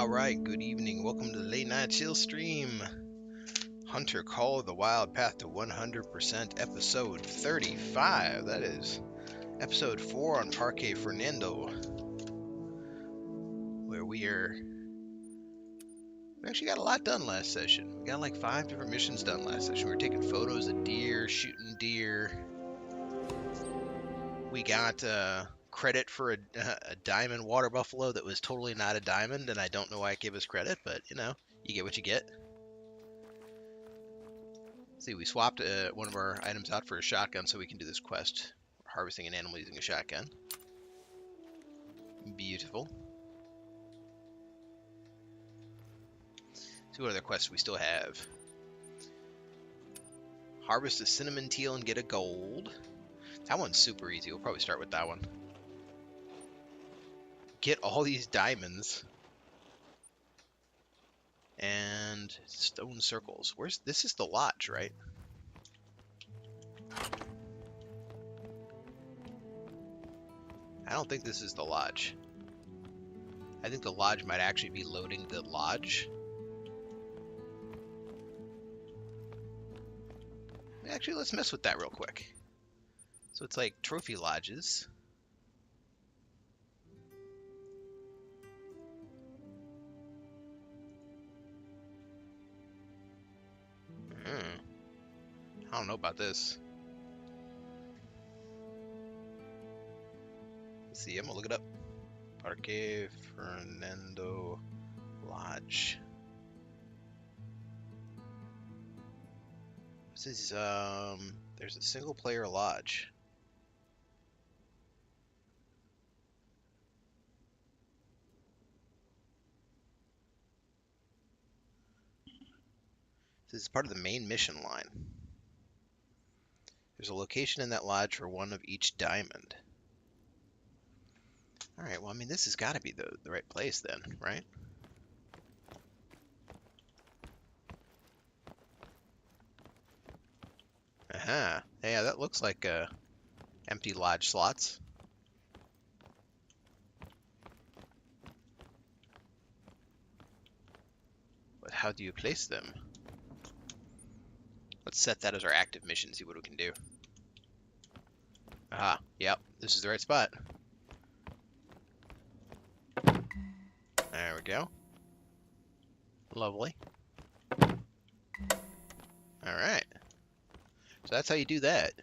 Alright, good evening. Welcome to the Late Night Chill Stream. Hunter Call of the Wild Path to 100%, episode 35. That is episode 4 on Parque, Fernando. Where we actually got a lot done last session. We got like 5 different missions done last session. We were taking photos of deer, shooting deer. We got credit for a diamond water buffalo that was totally not a diamond, and I don't know why it gave us credit, but you know, you get what you get. See, we swapped one of our items out for a shotgun so we can do this quest. We're harvesting an animal using a shotgun. Beautiful. See what other quests we still have. Harvest a cinnamon teal and get a gold. That one's super easy. We'll probably start with that one. Get all these diamonds. And stone circles. This is the lodge, right? I don't think this is the lodge. I think the lodge might actually be loading the lodge. Actually, let's mess with that real quick. So it's like trophy lodges. I don't know about this. Let's see, I'm gonna look it up. Parque Fernando Lodge. This is there's a single player lodge. This is part of the main mission line. There's a location in that lodge for one of each diamond. Alright, well, I mean, this has got to be the right place then, right? Aha. Yeah, that looks like empty lodge slots. But how do you place them? Let's set that as our active mission, see what we can do. Aha, yep, this is the right spot. There we go. Lovely. Alright. So that's how you do that.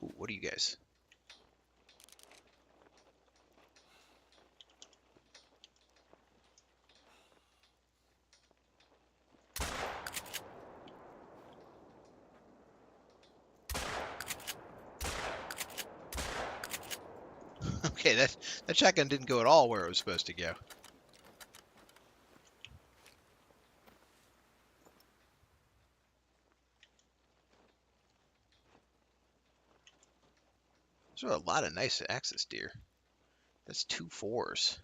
Ooh, what are you guys? Okay, that shotgun didn't go at all where it was supposed to go. Those are a lot of nice axis deer. That's 2 4s.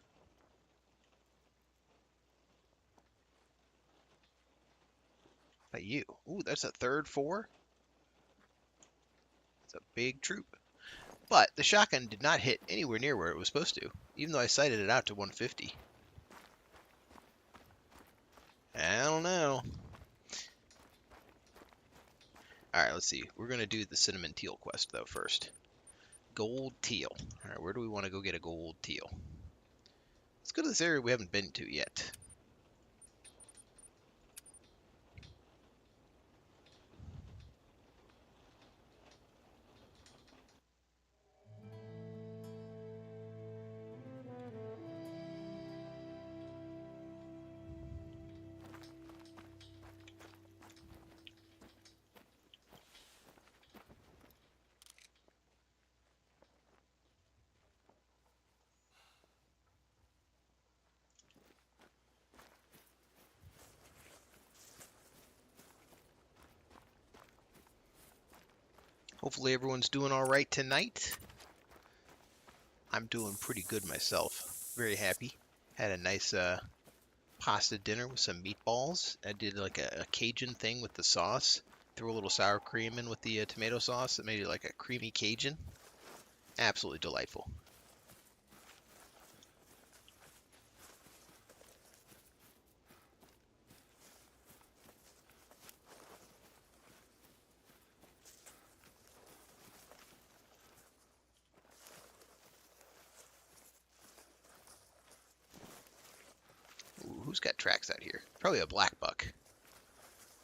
How about you? Ooh, that's a 3rd 4. It's a big troop. But the shotgun did not hit anywhere near where it was supposed to, even though I sighted it out to 150. I don't know. Alright, let's see. We're going to do the cinnamon teal quest, though, first. Gold teal. Alright, where do we want to go get a gold teal? Let's go to this area we haven't been to yet. Hopefully everyone's doing all right tonight. I'm doing pretty good myself. Very happy. Had a nice pasta dinner with some meatballs. I did like a Cajun thing with the sauce. Threw a little sour cream in with the tomato sauce that made it like a creamy Cajun. Absolutely delightful. Who's got tracks out here? Probably a black buck.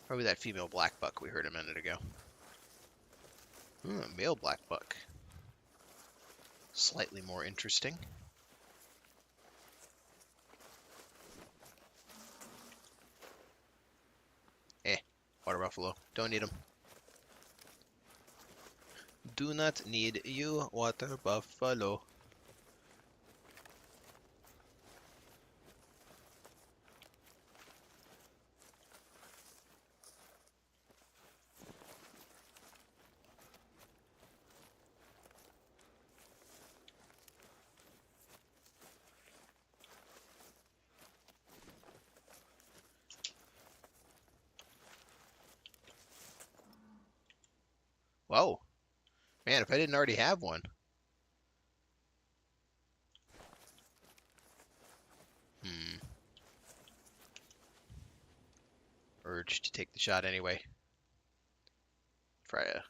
Probably that female black buck we heard a minute ago. Male black buck. Slightly more interesting. Water buffalo. Don't need them. Do not need you, water buffalo. Whoa. Man, if I didn't already have one. Urge to take the shot anyway. Try a...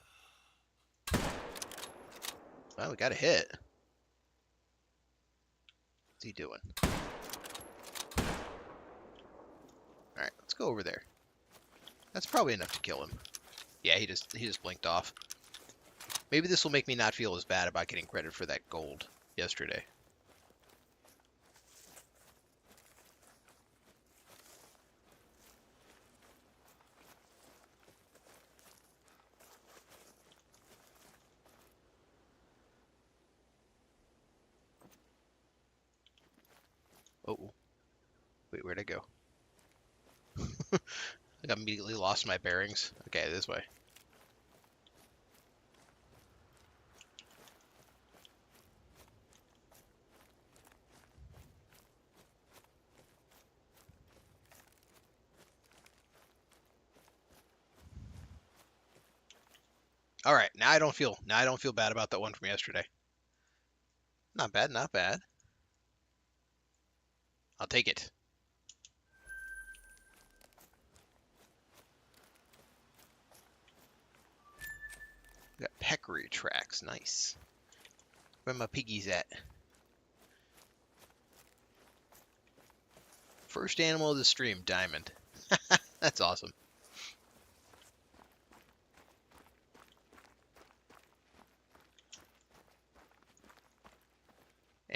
Well, we got a hit. What's he doing? Alright, let's go over there. That's probably enough to kill him. Yeah, he just blinked off. Maybe this will make me not feel as bad about getting credit for that gold yesterday. Oh, wait, where'd I go? I immediately lost my bearings. Okay, this way. All right, now I don't feel bad about that one from yesterday. Not bad, not bad. I'll take it. We got peccary tracks, nice. Where my piggies at? First animal of the stream, diamond. That's awesome.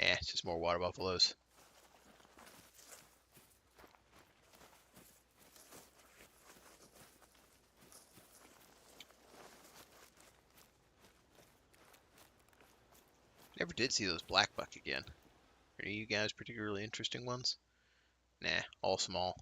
It's just more water buffaloes. Never did see those black buck again. Are any of you guys particularly interesting ones? Nah, all small.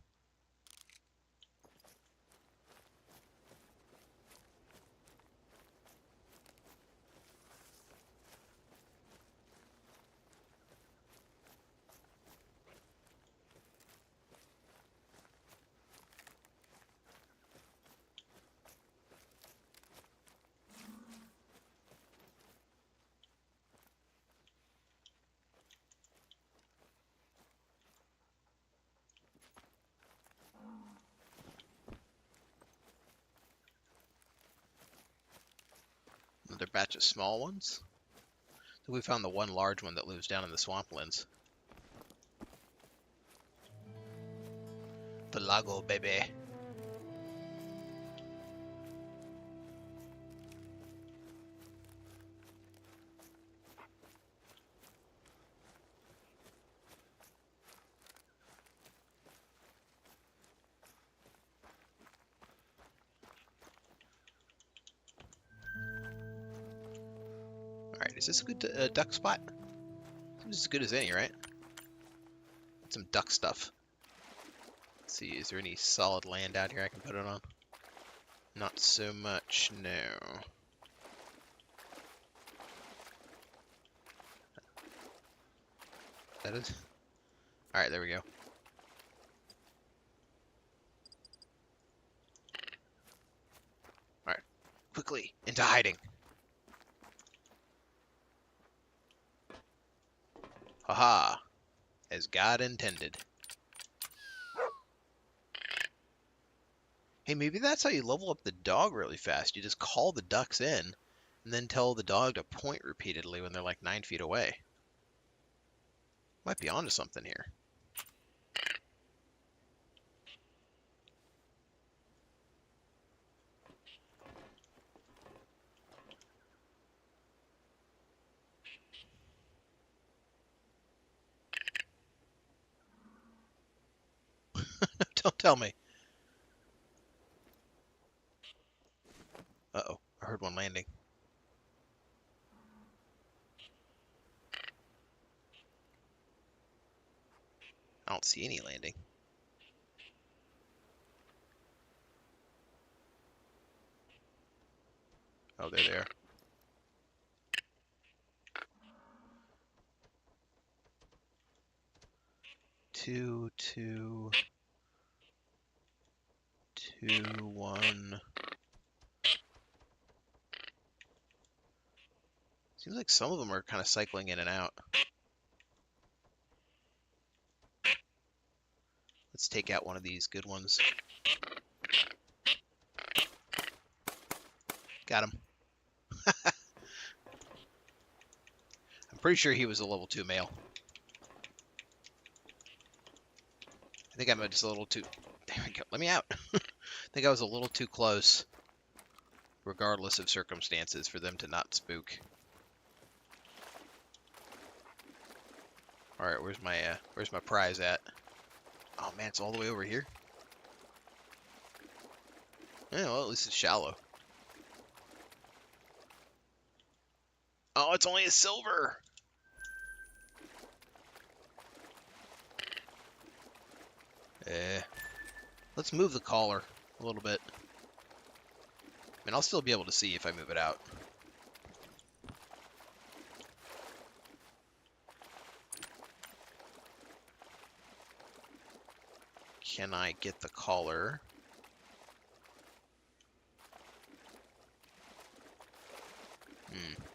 Another batch of small ones. So we found the one large one that lives down in the swamplands. The lago, baby. Alright, is this a good duck spot? This is as good as any, right? Some duck stuff. Let's see, is there any solid land out here I can put it on? Not so much, no. That is? Alright, there we go. Alright, quickly, into hiding. Haha, as God intended. Hey, maybe that's how you level up the dog really fast. You just call the ducks in, and then tell the dog to point repeatedly when they're like 9 feet away. Might be onto something here. Don't tell me. Uh-oh, I heard one landing. I don't see any landing. Oh, there they are. Two, two, 2, 1. Seems like some of them are kind of cycling in and out. Let's take out one of these good ones. Got him. I'm pretty sure he was a level 2 male. I think I'm just a little too... There we go. Let me out. I think I was a little too close, regardless of circumstances, for them to not spook. All right, where's my prize at? Oh man, it's all the way over here. Yeah, well, at least it's shallow. Oh, it's only a silver. Let's move the collar a little bit. I mean, I'll still be able to see if I move it out. Can I get the collar?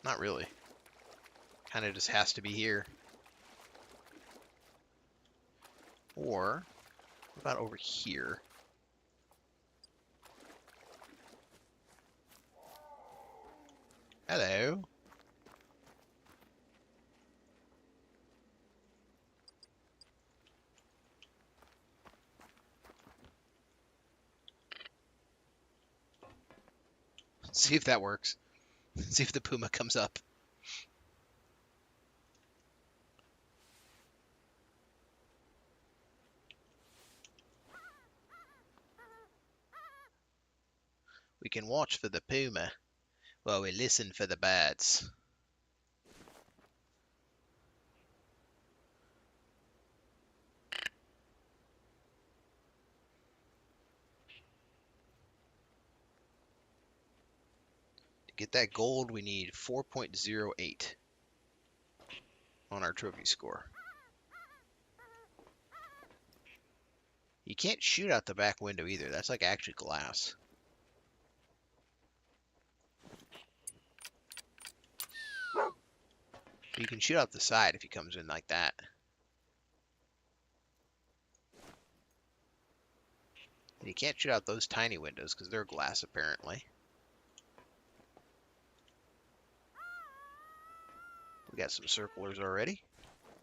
Not really. Kind of just has to be here. Or, what about over here? Hello. See if that works. See if the puma comes up. We can watch for the puma while we listen for the birds. To get that gold, we need 4.08 on our trophy score. You can't shoot out the back window either. That's like actually glass. You can shoot out the side if he comes in like that. And you can't shoot out those tiny windows because they're glass apparently. We got some circlers already.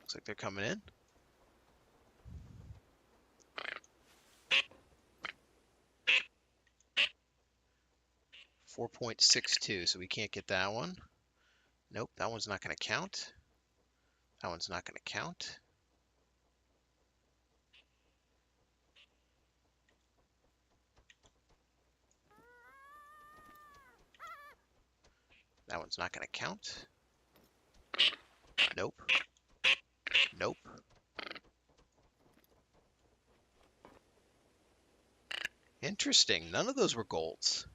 Looks like they're coming in. .62, so we can't get that one. Nope, that one's not going to count. That one's not going to count. That one's not going to count. Nope. Nope. Interesting. None of those were golds.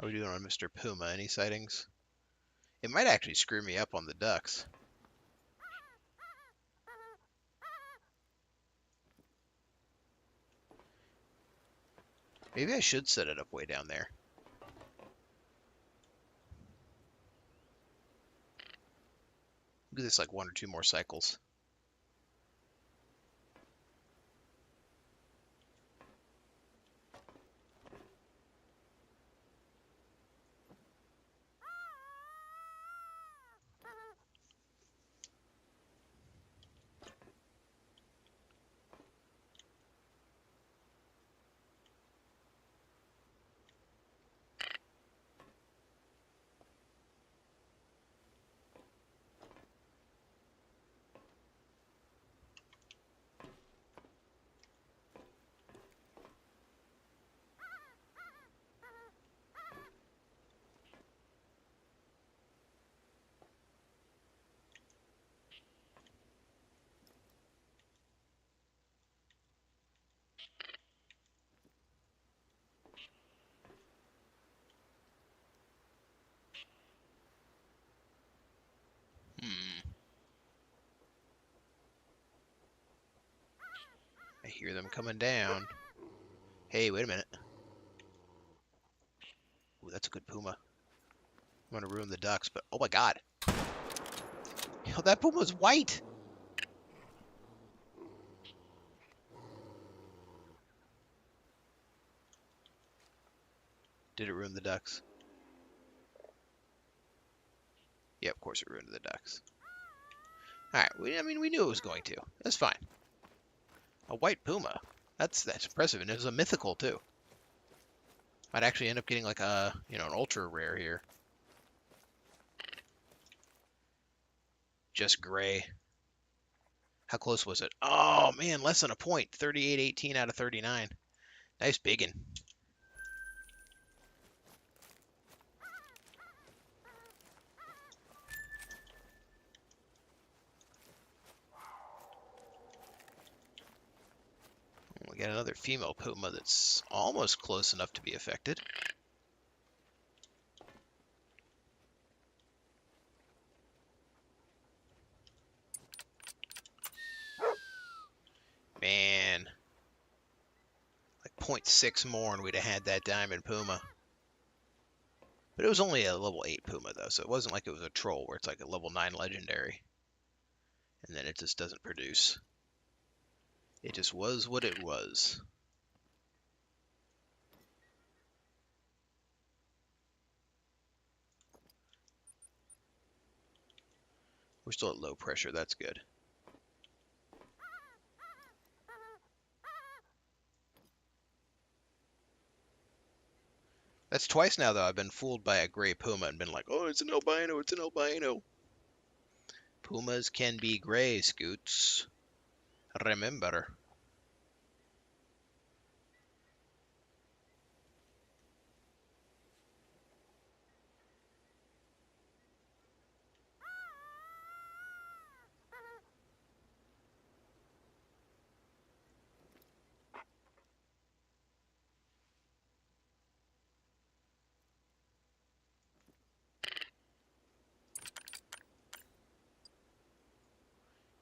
How are we doing on Mr. Puma? Any sightings? It might actually screw me up on the ducks. Maybe I should set it up way down there. Do this like 1 or 2 more cycles. hear them coming down. Hey, wait a minute. Ooh, that's a good puma. I'm gonna ruin the ducks, but oh my god. Yo, that puma's white! Did it ruin the ducks? Yeah, of course it ruined the ducks. Alright, I mean, we knew it was going to. That's fine. A white puma. That's impressive, and it was a mythical, too. Might actually end up getting like a, an ultra rare here. Just gray. How close was it? Oh, man, less than a point. 38-18 out of 39. Nice biggin. We got another female puma that's almost close enough to be affected. Man. Like 0.6 more and we'd have had that diamond puma. But it was only a level 8 puma though, so it wasn't like it was a troll where it's like a level 9 legendary. And then it just doesn't produce. It just was what it was. We're still at low pressure, that's good. That's twice now, though, I've been fooled by a gray puma and been like, oh, it's an albino, it's an albino. Pumas can be gray, Scoots. Remember.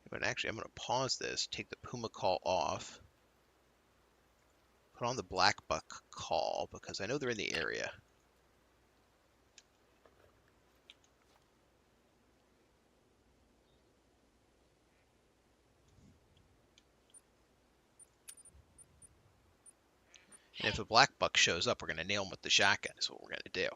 But actually, I'm going to pause this, take the puma call off, put on the black buck call, because I know they're in the area. And if a black buck shows up, we're going to nail him with the shotgun, is what we're going to do.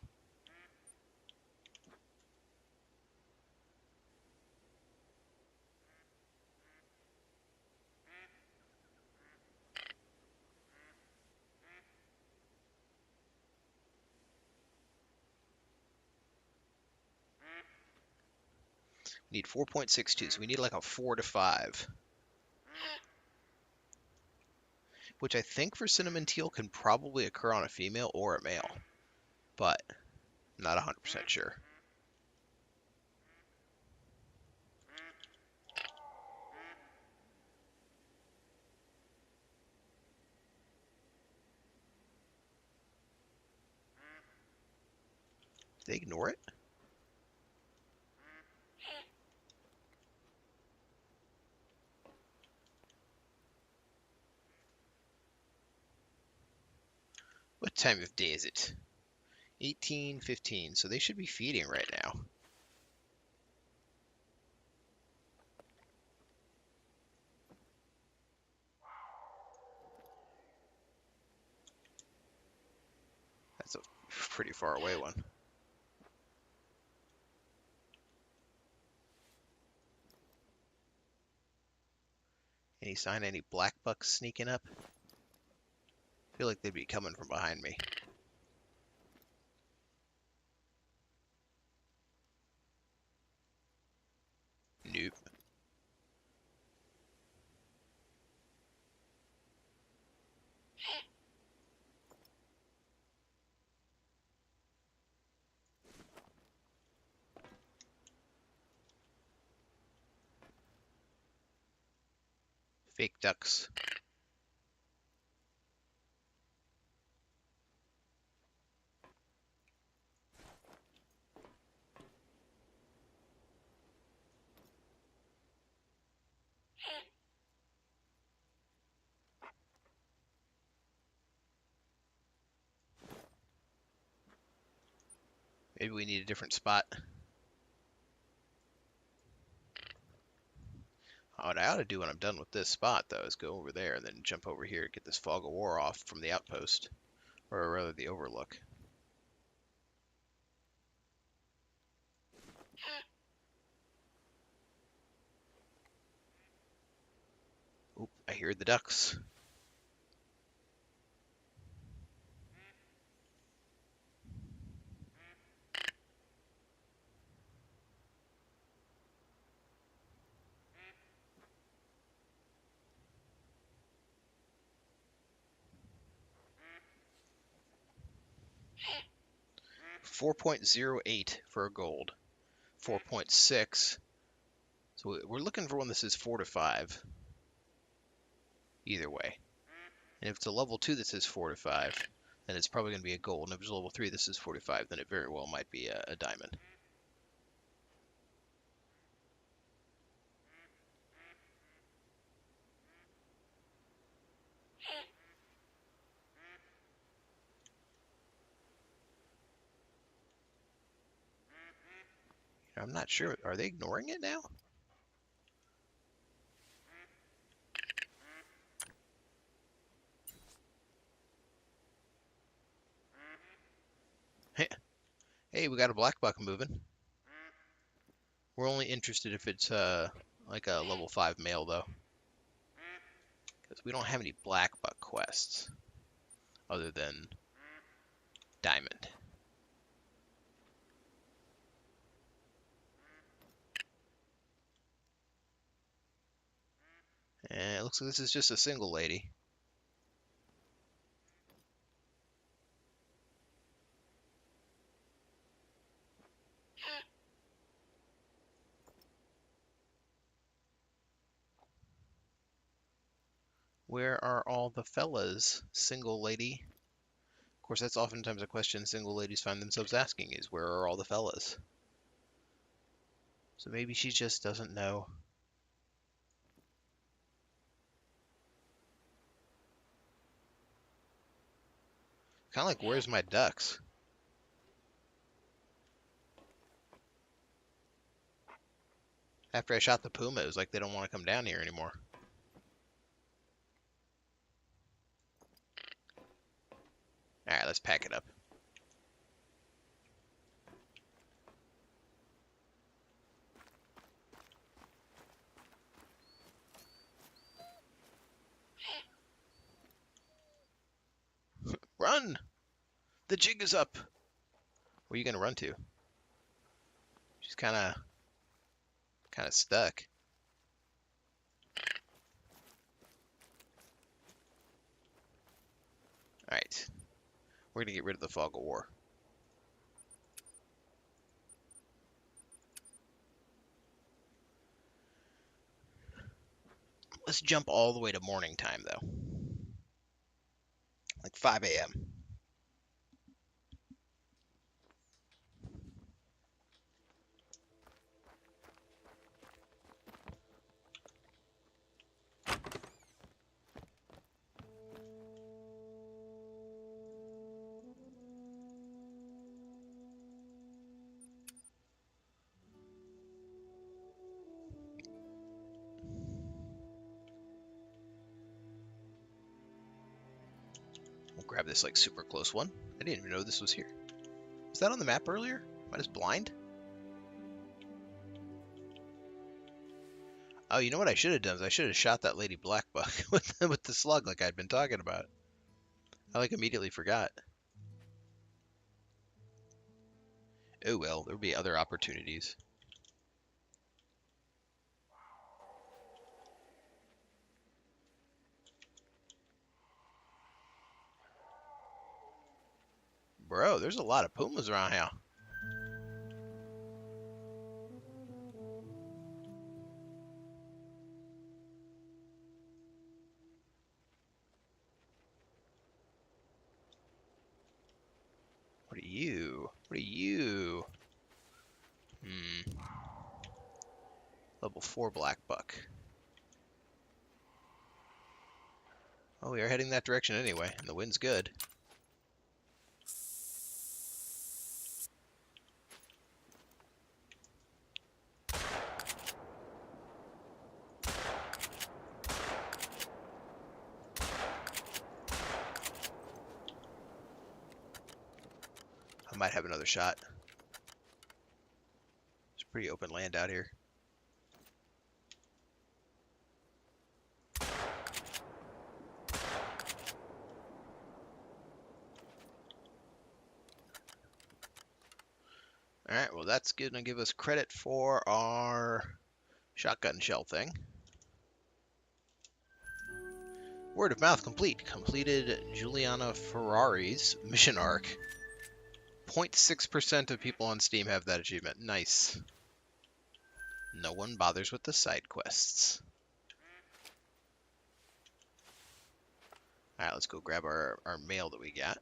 We need 4.62, so we need like a 4 to 5. Which I think for cinnamon teal can probably occur on a female or a male. But I'm not 100% sure. Did they ignore it? What time of day is it? 18:15, so they should be feeding right now. That's a pretty far away one. Any sign of any black bucks sneaking up? I feel like they'd be coming from behind me. Nope. Fake ducks. Maybe we need a different spot. What I ought to do when I'm done with this spot, though, is go over there and then jump over here and get this fog of war off from the outpost. Or rather, the overlook. Oop, I hear the ducks. $4.08 for a gold. 4.6. So we're looking for one that says 4 to 5. Either way. And if it's a level 2 that says 4 to 5, then it's probably going to be a gold. And if it's a level 3 that says 4 to 5, then it very well might be a diamond. I'm not sure. Are they ignoring it now? Hey, we got a black buck moving. We're only interested if it's like a level 5 male, though. Because we don't have any black buck quests other than diamond. And it looks like this is just a single lady. Where are all the fellas, single lady? Of course, that's oftentimes a question single ladies find themselves asking is, where are all the fellas? So maybe she just doesn't know. Kind of like, where's my ducks? After I shot the puma, it was like they don't want to come down here anymore. Alright, let's pack it up. Run! The jig is up! Where are you gonna run to? She's kinda stuck. Alright. We're gonna get rid of the fog of war. Let's jump all the way to morning time, though. Like 5 a.m. We'll grab this like super close one. I didn't even know this was here. Was that on the map earlier? Am I just blind? Oh, you know what I should have done is I should have shot that lady blackbuck with the slug like I'd been talking about. I like immediately forgot. Oh well, there'll be other opportunities. Bro, there's a lot of pumas around here. What are you? What are you? Level 4 black buck. Oh, we are heading that direction anyway, and the wind's good. might have another shot. It's pretty open land out here. Alright, well that's gonna give us credit for our shotgun shell thing. Word of mouth complete. Completed Juliana Ferrari's mission arc. 0.6% of people on Steam have that achievement. Nice. No one bothers with the side quests. Alright, let's go grab our mail that we got.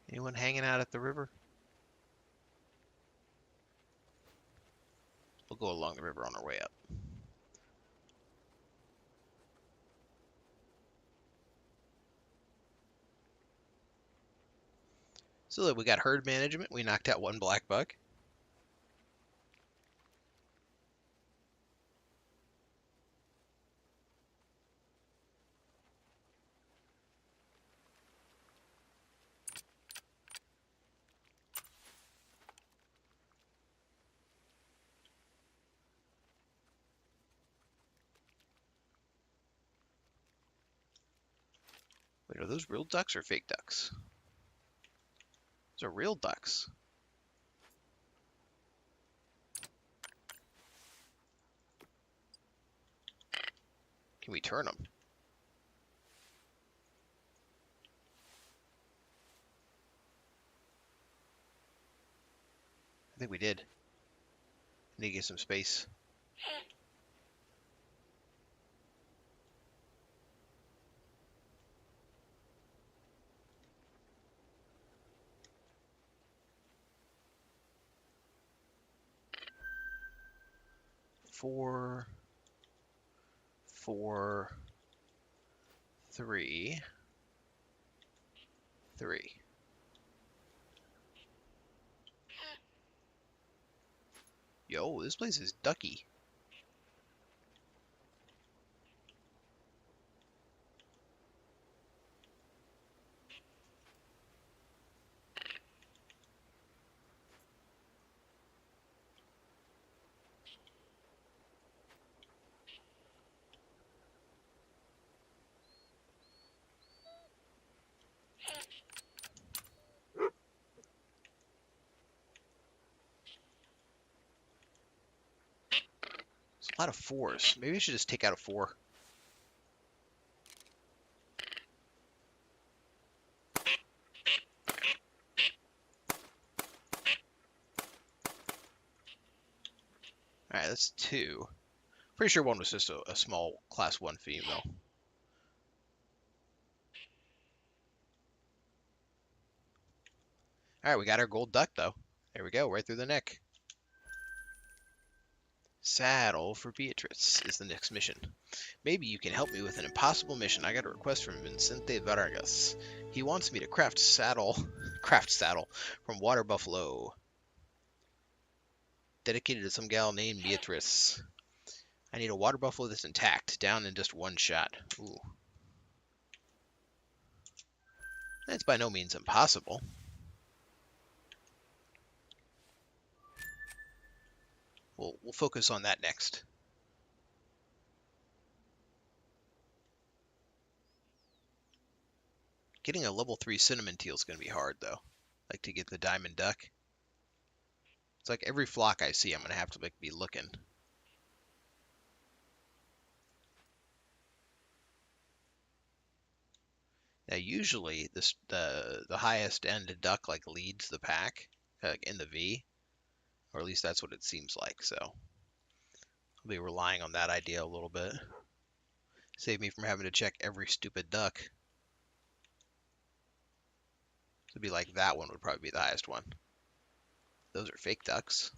Anyone hanging out at the river? We'll go along the river on our way up. So we got herd management. We knocked out one black bug. Wait, are those real ducks or fake ducks? Those are real ducks. Can we turn them? I think we did. Need to get some space. Four, 3, 3. Yo, this place is ducky. It's a lot of 4s. Maybe I should just take out a 4. Alright, that's 2. Pretty sure one was just a small class 1 female. Alright, we got our gold duck though. There we go, right through the neck. Saddle for Beatrice is the next mission. Maybe you can help me with an impossible mission. I got a request from Vicente Vargas. He wants me to craft saddle from water buffalo. Dedicated to some gal named Beatrice. I need a water buffalo that's intact, down in just one shot. Ooh. That's by no means impossible. We'll focus on that next. Getting a level 3 cinnamon teal is going to be hard, though. Like to get the diamond duck. It's like every flock I see, I'm going to have to be looking. Now, usually the highest end duck leads the pack in the V, or at least that's what it seems like. So I'll be relying on that idea a little bit. Save me from having to check every stupid duck. It'd be like that one would probably be the highest one. Those are fake ducks.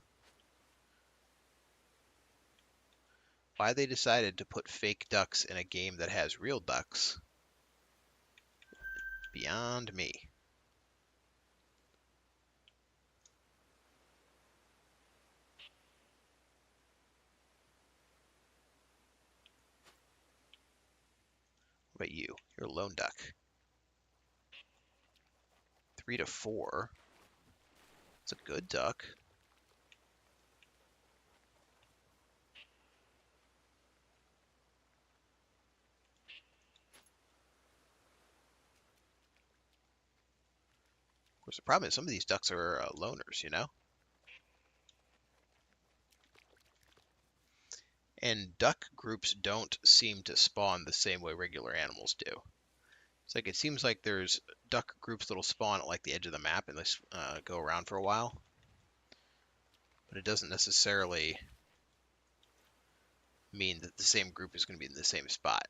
Why they decided to put fake ducks in a game that has real ducks, beyond me. What about you? You're a lone duck. 3 to 4. It's a good duck. Of course, the problem is some of these ducks are loners, you know? And duck groups don't seem to spawn the same way regular animals do. It's like it seems like there's duck groups that'll spawn at like the edge of the map and they go around for a while. But it doesn't necessarily mean that the same group is going to be in the same spot,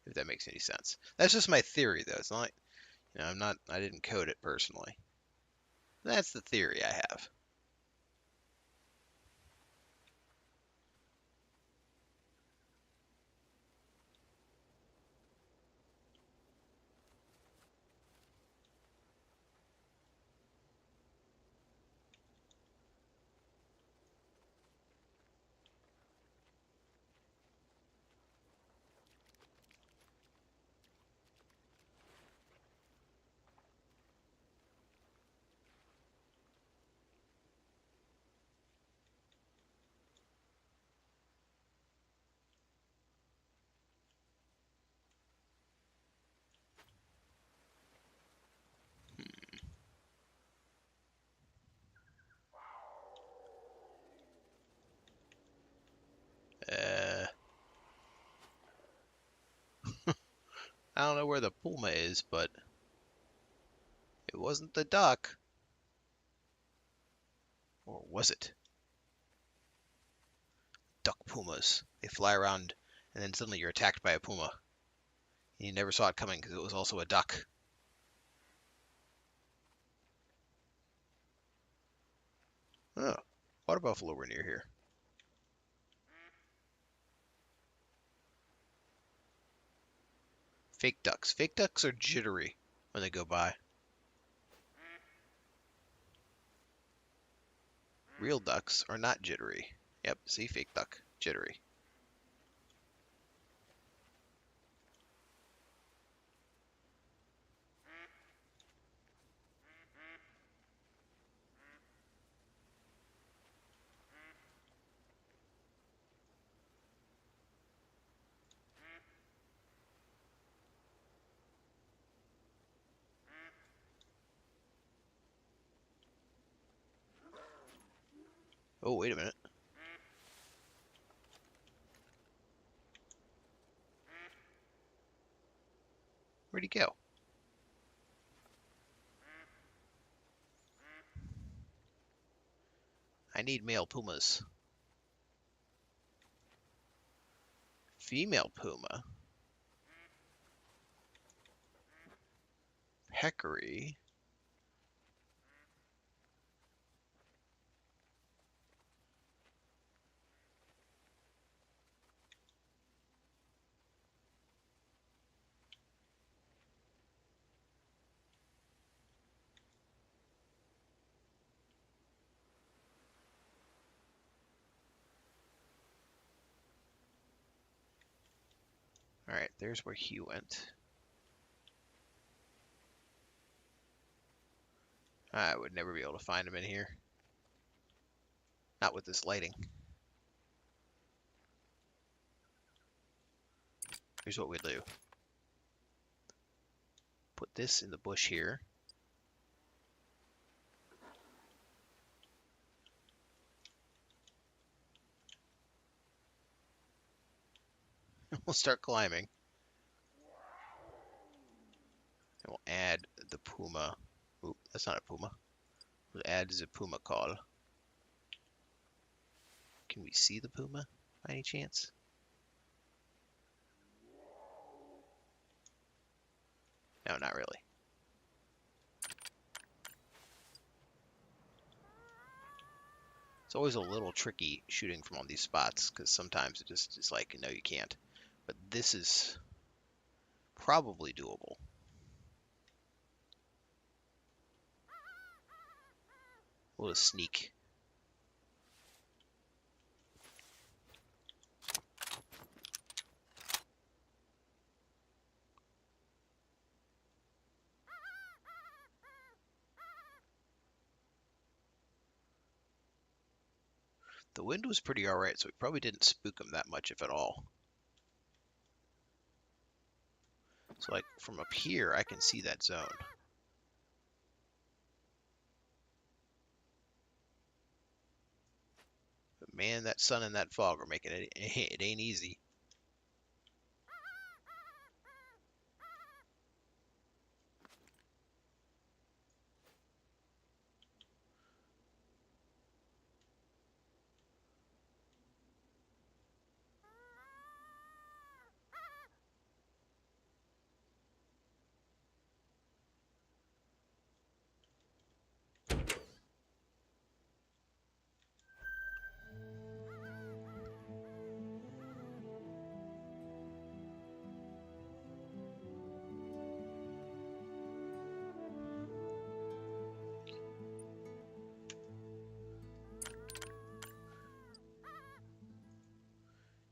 if that makes any sense. That's just my theory, though. It's not like, I didn't code it personally. That's the theory I have. Uh, I don't know where the puma is, but it wasn't the duck. Or was it? Duck pumas. They fly around, and then suddenly you're attacked by a puma. And you never saw it coming because it was also a duck. Oh, water buffalo were near here. Fake ducks. Fake ducks are jittery when they go by. Real ducks are not jittery. Yep, see, fake duck, jittery. Oh, wait a minute. Where'd he go? I need male pumas. Female puma. Peccary. Alright, there's where he went. I would never be able to find him in here. Not with this lighting. Here's what we do. Put this in the bush here. We'll start climbing. And we'll add the puma. Oop, that's not a puma. We'll add the puma call. Can we see the puma by any chance? No, not really. It's always a little tricky shooting from on these spots because sometimes it just is like, no, you can't. But this is probably doable. We'll just sneak. The wind was pretty alright, so we probably didn't spook him that much, if at all. So, like, from up here, I can see that zone. But man, that sun and that fog are making it, it ain't easy.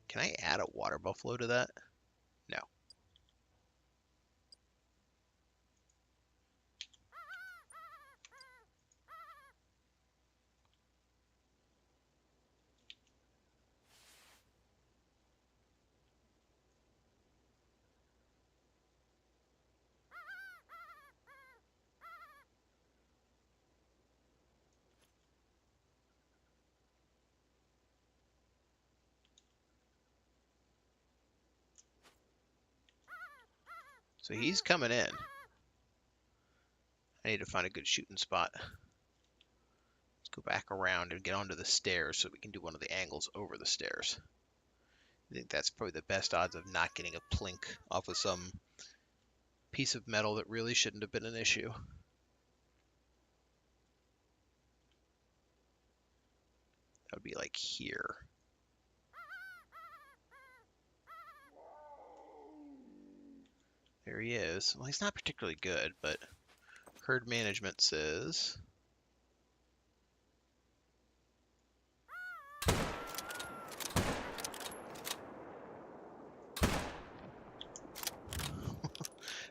Can I add a water buffalo to that? No. So he's coming in. I need to find a good shooting spot. Let's go back around and get onto the stairs so we can do one of the angles over the stairs. I think that's probably the best odds of not getting a plink off of some piece of metal that really shouldn't have been an issue. That would be like here. There he is. Well, he's not particularly good, but herd management says...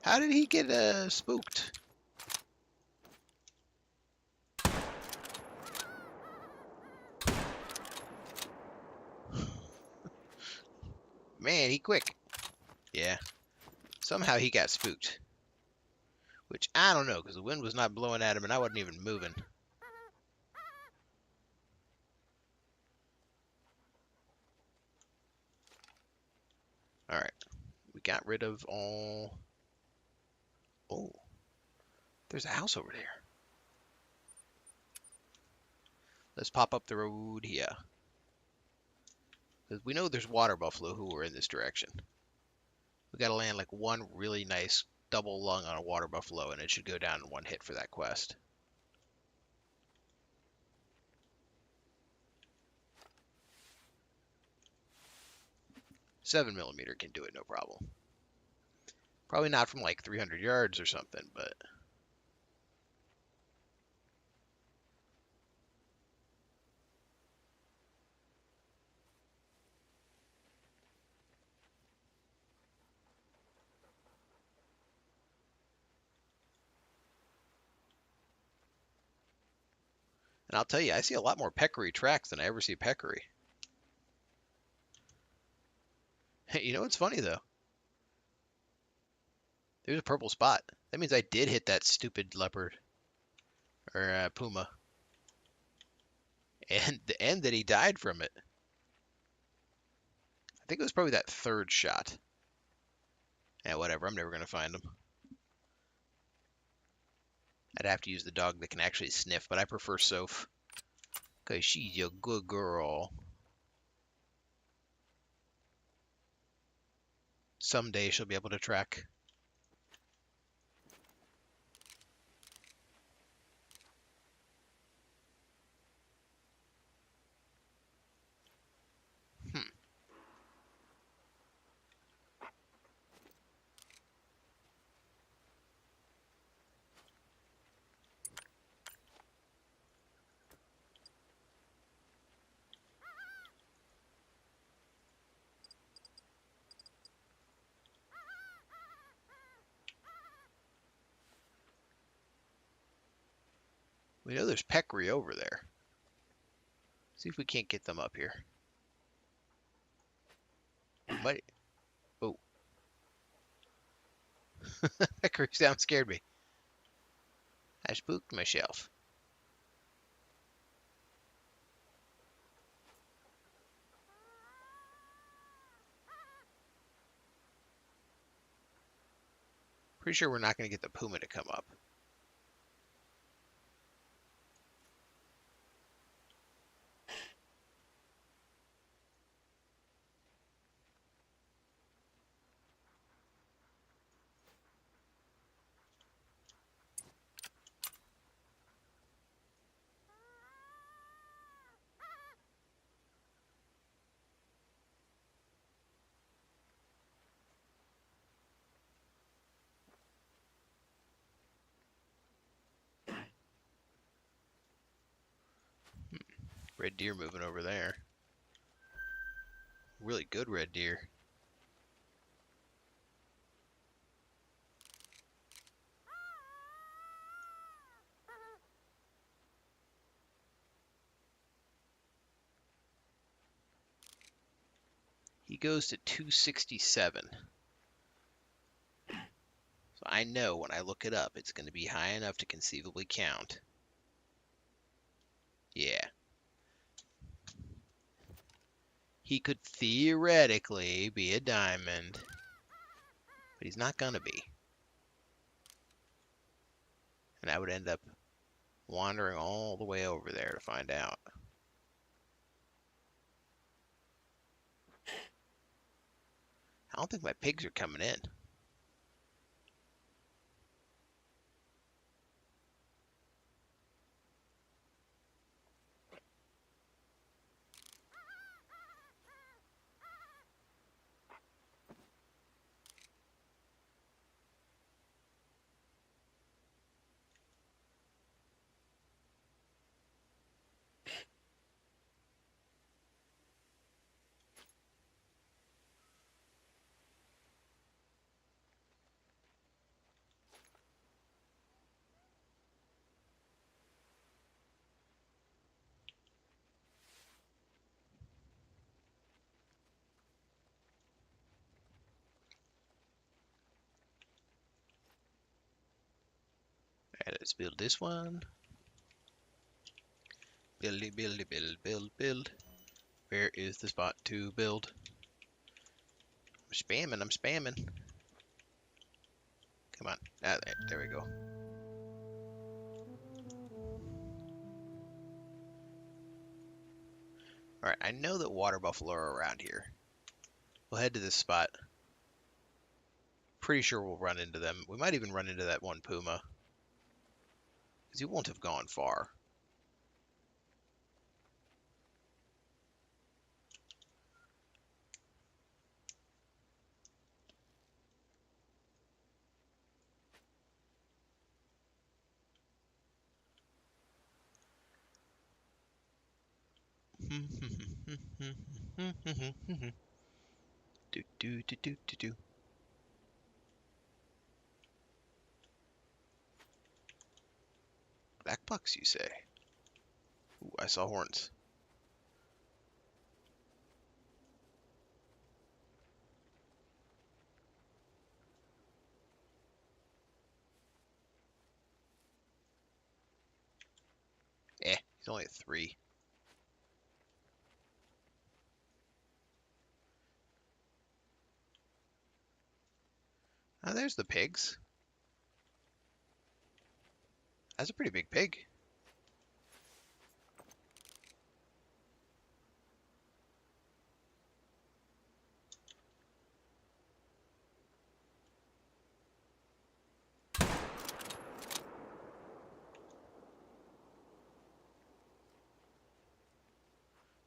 How did he get spooked? Man, he quick. Yeah. Somehow he got spooked. Which, I don't know, because the wind was not blowing at him and I wasn't even moving. Alright. We got rid of all... Oh. There's a house over there. Let's pop up the road here. Because we know there's water buffalo who are in this direction. We gotta land like one really nice double lung on a water buffalo and it should go down in one hit for that quest. .7 millimeter can do it, no problem. Probably not from like 300 yards or something, but... And I'll tell you, I see a lot more peccary tracks than I ever see peccary. You know what's funny, though? There's a purple spot. That means I did hit that stupid leopard. Or puma. And that he died from it. I think it was probably that third shot. Yeah, whatever. I'm never going to find him. I'd have to use the dog that can actually sniff, but I prefer Soph. Because she's a good girl. Someday she'll be able to track. We know there's peccary over there. See if we can't get them up here. We might. Oh, peccary sound scared me. I spooked myself. Pretty sure we're not going to get the puma to come up. Red deer moving over there. Really good red deer. He goes to 267. So I know when I look it up, it's going to be high enough to conceivably count. Yeah. He could theoretically be a diamond, but he's not going to be. And I would end up wandering all the way over there to find out. I don't think my pigs are coming in. Alright, let's build this one. Buildy, buildy, build, build, build. Where is the spot to build? I'm spamming, I'm spamming. Come on. Ah, there we go. Alright, I know that water buffalo are around here. We'll head to this spot. Pretty sure we'll run into them. We might even run into that one puma. Because he won't have gone far. Do do do do do do. Black bucks, you say? Ooh, I saw horns. He's only at 3. Oh, there's the pigs. That's a pretty big pig.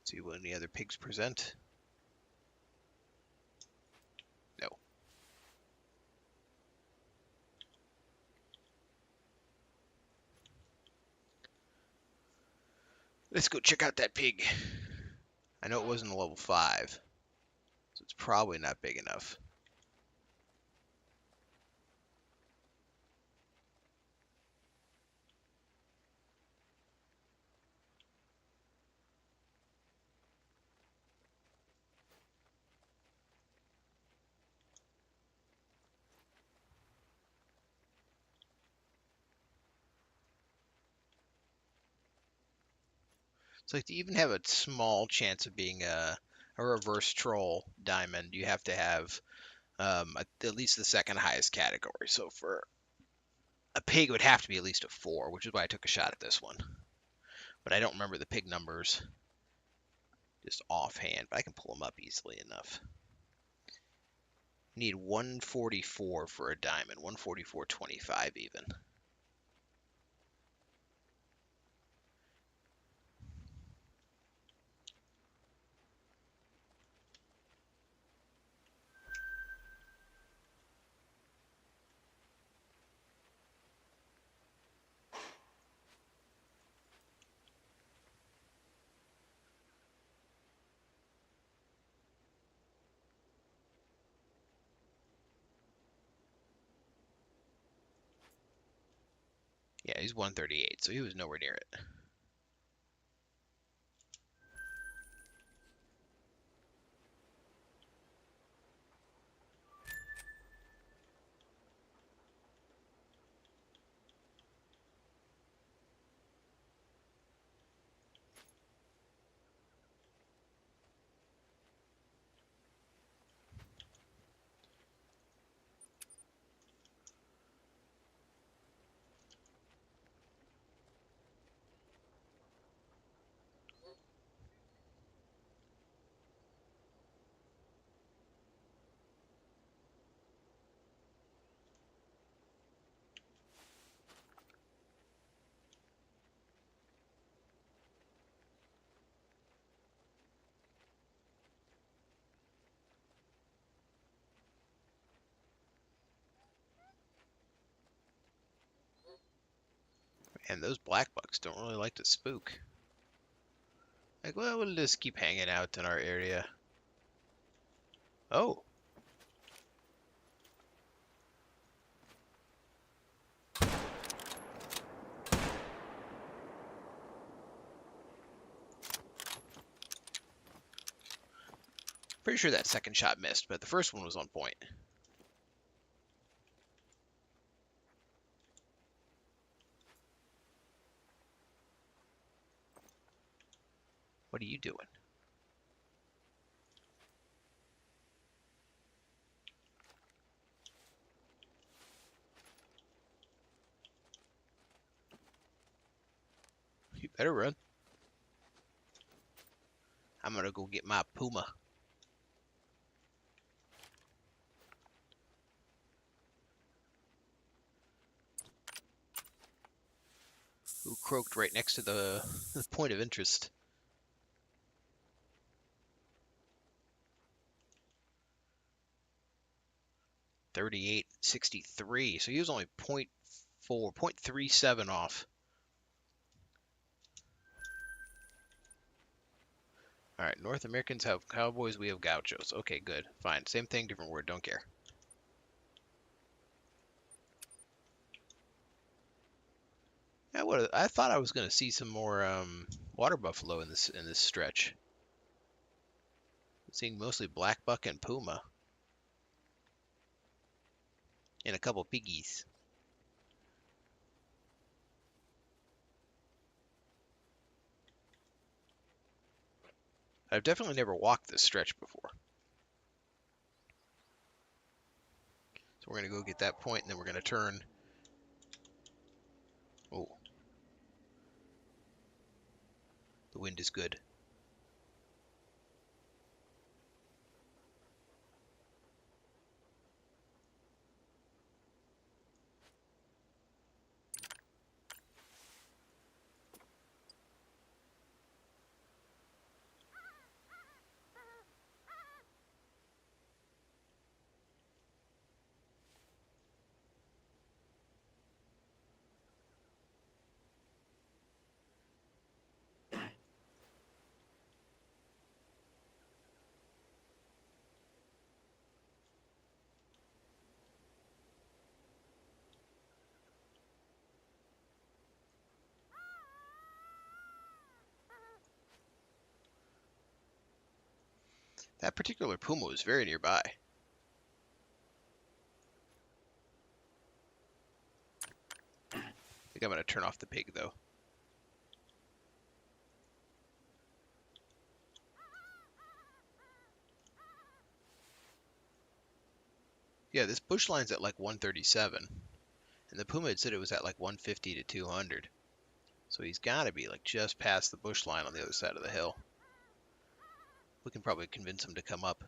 See what any other pigs present. No. Let's go check out that pig. I know it wasn't a level 5, so it's probably not big enough. So like to even have a small chance of being a reverse troll diamond, you have to have at least the second highest category. So for a pig, it would have to be at least a 4, which is why I took a shot at this one. But I don't remember the pig numbers just offhand, but I can pull them up easily enough. You need 144 for a diamond, 144.25 even. Yeah, he's 138, so he was nowhere near it. And those black bucks don't really like to spook. Like, well, we'll just keep hanging out in our area. Oh, pretty sure that second shot missed, but the first one was on point. What are you doing? You better run. I'm gonna go get my puma. Who croaked right next to the point of interest. .3863, so he was only 0.4, 0.37 off. All right, North Americans have cowboys, we have gauchos. Okay, good, fine. Same thing, different word, don't care. I thought I was gonna see some more water buffalo in this stretch. I'm seeing mostly black buck and puma, and a couple piggies. I've definitely never walked this stretch before. So we're gonna go get that point, and then we're gonna turn. Oh, the wind is good. That particular puma was very nearby. I think I'm gonna turn off the pig though. Yeah, this bush line's at like 137, and the Puma had said it was at like 150 to 200. So he's got to be like just past the bush line on the other side of the hill. We can probably convince him to come up.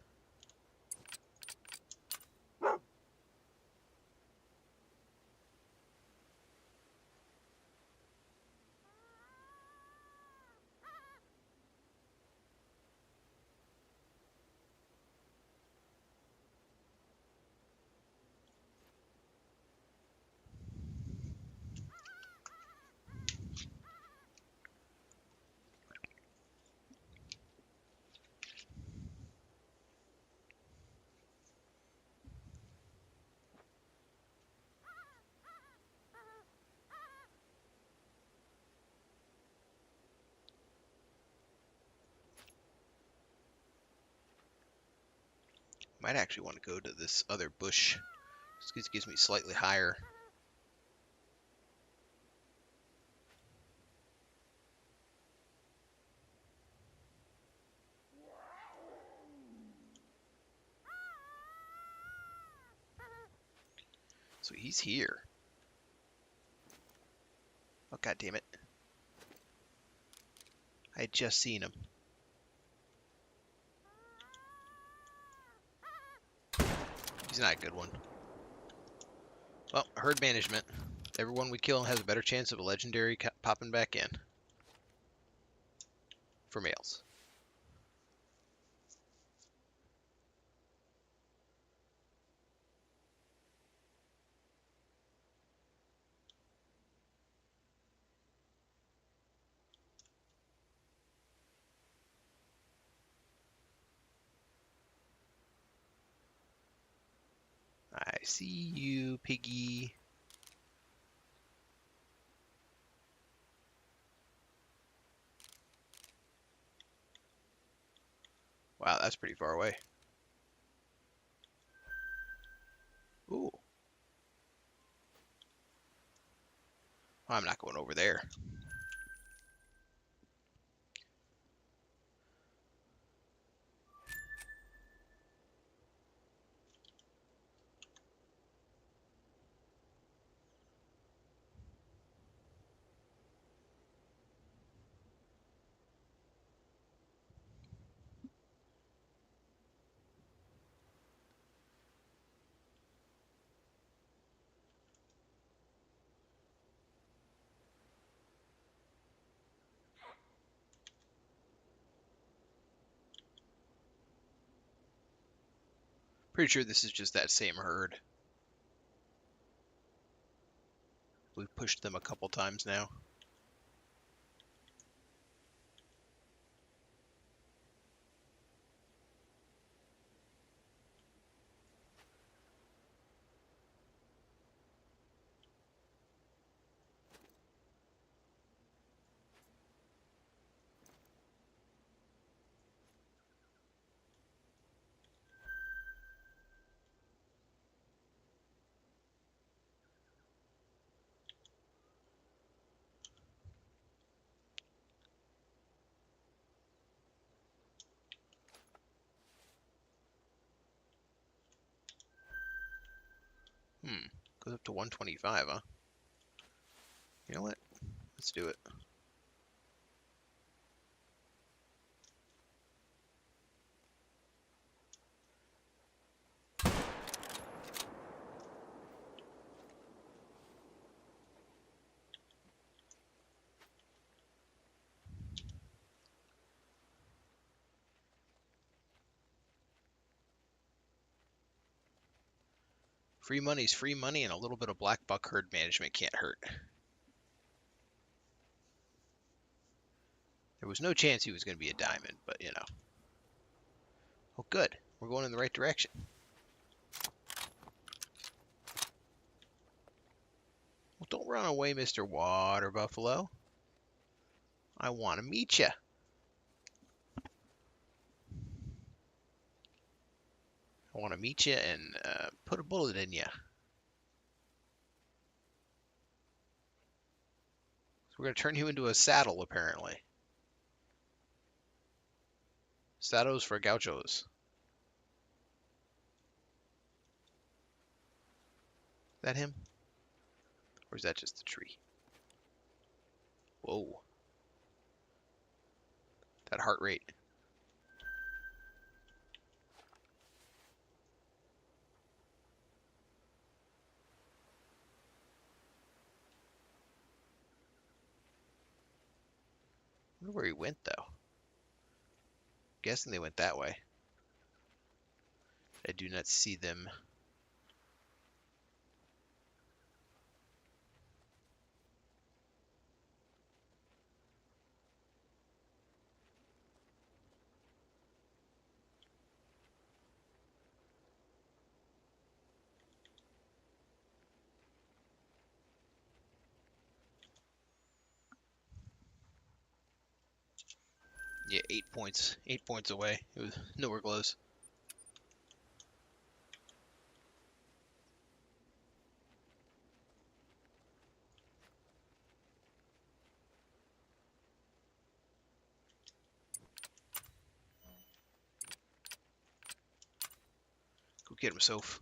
Might actually want to go to this other bush. This gives me slightly higher. So he's here. Oh, god damn it. I had just seen him. He's not a good one. Well, herd management. Everyone we kill has a better chance of a legendary popping back in. For males. I see you, piggy. Wow, that's pretty far away. Ooh. I'm not going over there. Pretty sure this is just that same herd. We've pushed them a couple times now. Goes up to 125, huh? You know what? Let's do it. Free money's free money, and a little bit of black buck herd management can't hurt. There was no chance he was going to be a diamond, but you know. Oh, good. We're going in the right direction. Well, don't run away, Mr. Water Buffalo. I want to meet you. I want to meet you and put a bullet in you. So we're going to turn you into a saddle, apparently. Saddles for gauchos. That him? Or is that just the tree? Whoa. That heart rate. I wonder where he went, though. Guessing they went that way. I do not see them. Yeah, 8 points. 8 points away. It was nowhere close. Go get him, Soph.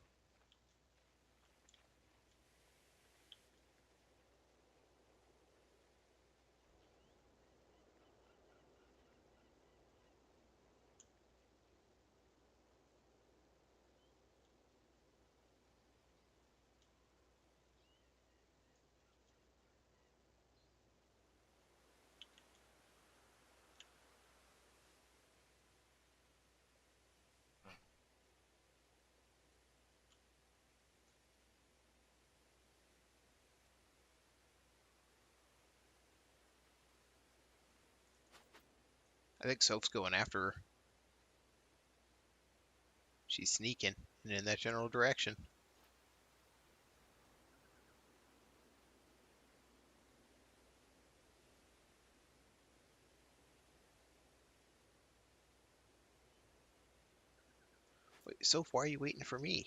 I think Soph's going after her. She's sneaking and in that general direction. Wait, Soph, why are you waiting for me?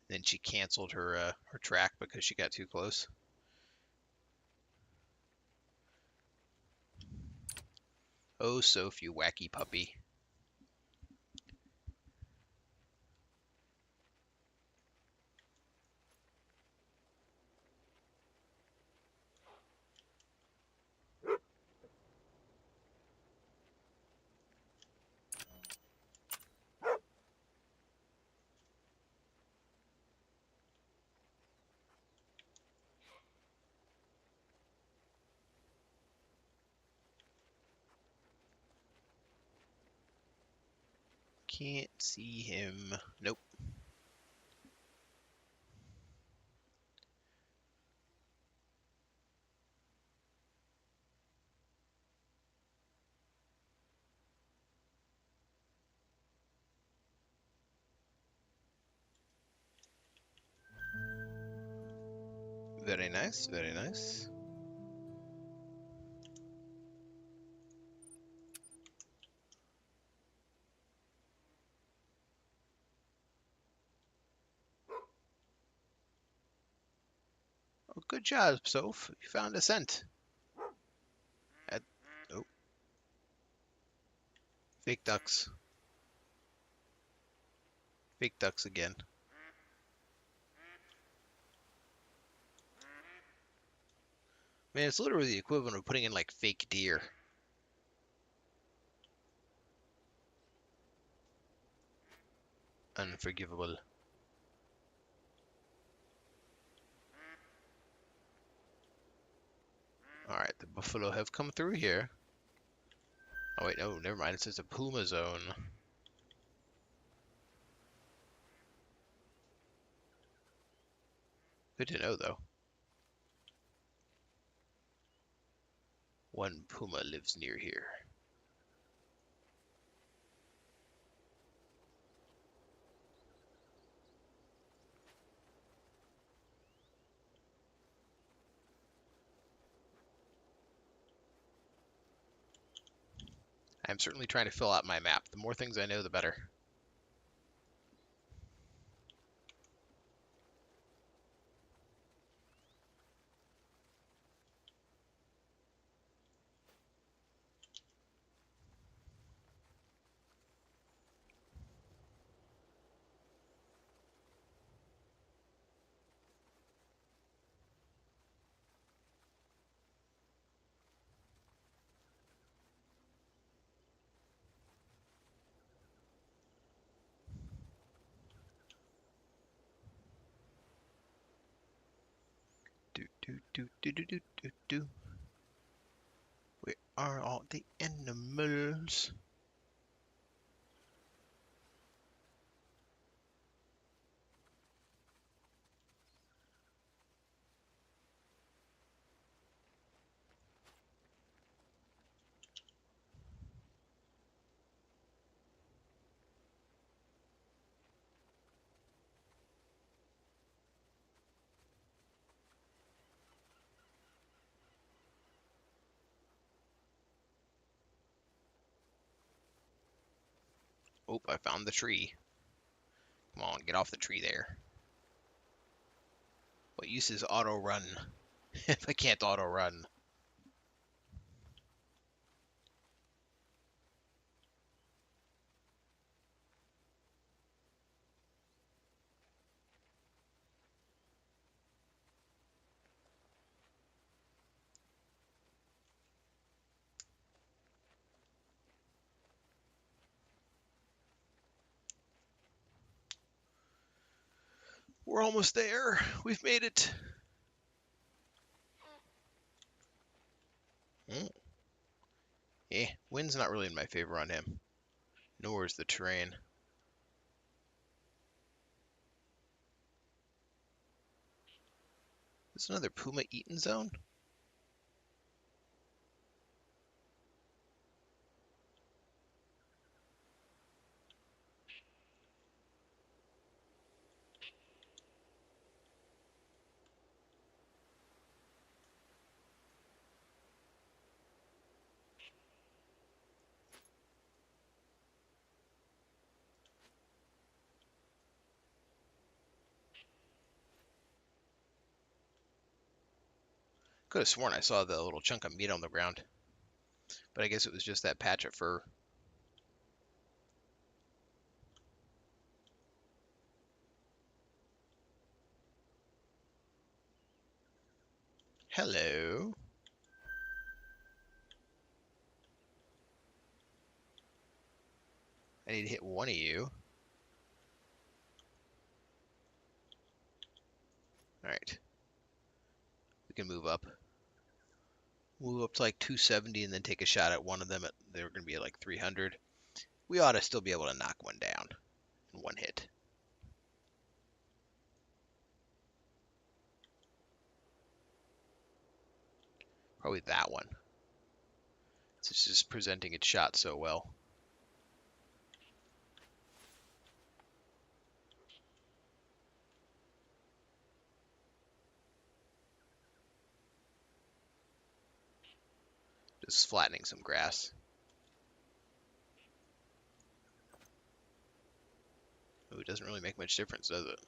Then she canceled her track because she got too close. Oh, Soph, you wacky puppy. Can't see him. Nope. Very nice, very nice. Oh, good job, Soph. You found a scent. At, oh, fake ducks. Fake ducks again. Man, it's literally the equivalent of putting in like fake deer. Unforgivable. Alright, the buffalo have come through here. Oh wait, no, never mind. It says a puma zone. Good to know, though. One puma lives near here. I'm certainly trying to fill out my map. The more things I know, the better. Do, do, do, do, do, do, do. Where are all the animals? Oh, I found the tree. Come on, get off the tree there. What use is auto run if I can't auto run? We're almost there. We've made it. Oh, wind's not really in my favor on him. Nor is the terrain. Is another puma eaten zone? Could have sworn I saw the little chunk of meat on the ground, but I guess it was just that patch of fur. Hello. I need to hit one of you. Alright. We can move up. Move up to like 270 and then take a shot at one of them. They're going to be at like 300. We ought to still be able to knock one down in one hit. Probably that one. It's just presenting its shot so well. Just flattening some grass. Ooh, it doesn't really make much difference, does it?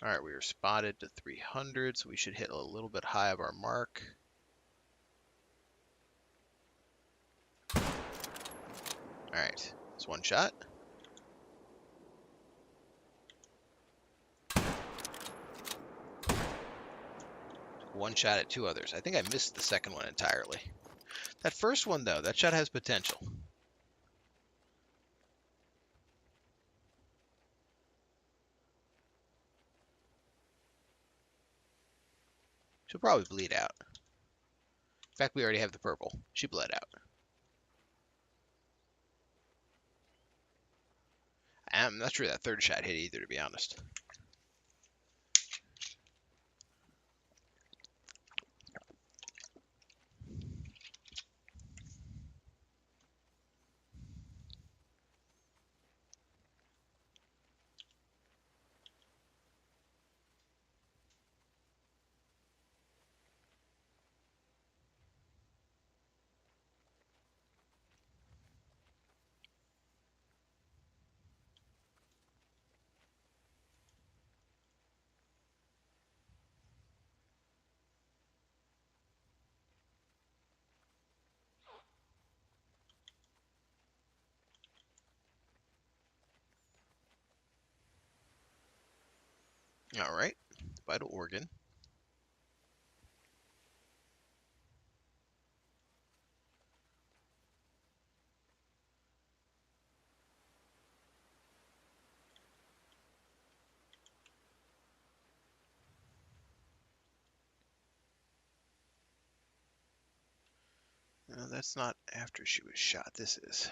Alright, we are spotted to 300, so we should hit a little bit high of our mark. Alright, it's one shot. One shot at two others. I think I missed the second one entirely. That first one, though, that shot has potential. She'll probably bleed out. In fact, we already have the purple. She bled out. I'm not sure that third shot hit either, to be honest. All right, vital organ. No, that's not after she was shot. This is.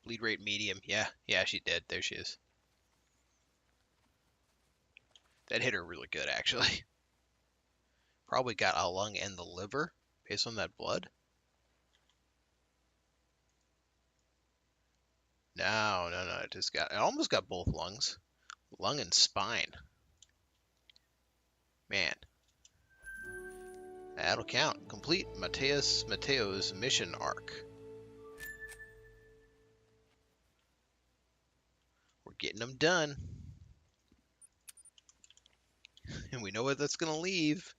Bleed rate medium. Yeah, yeah, she did. There she is. That hit her really good, actually. Probably got a lung and the liver based on that blood. No, no, no. It almost got both lungs. Lung and spine. Man, that'll count. Complete Mateo's mission arc. We're getting them done. And we know where that's going to leave.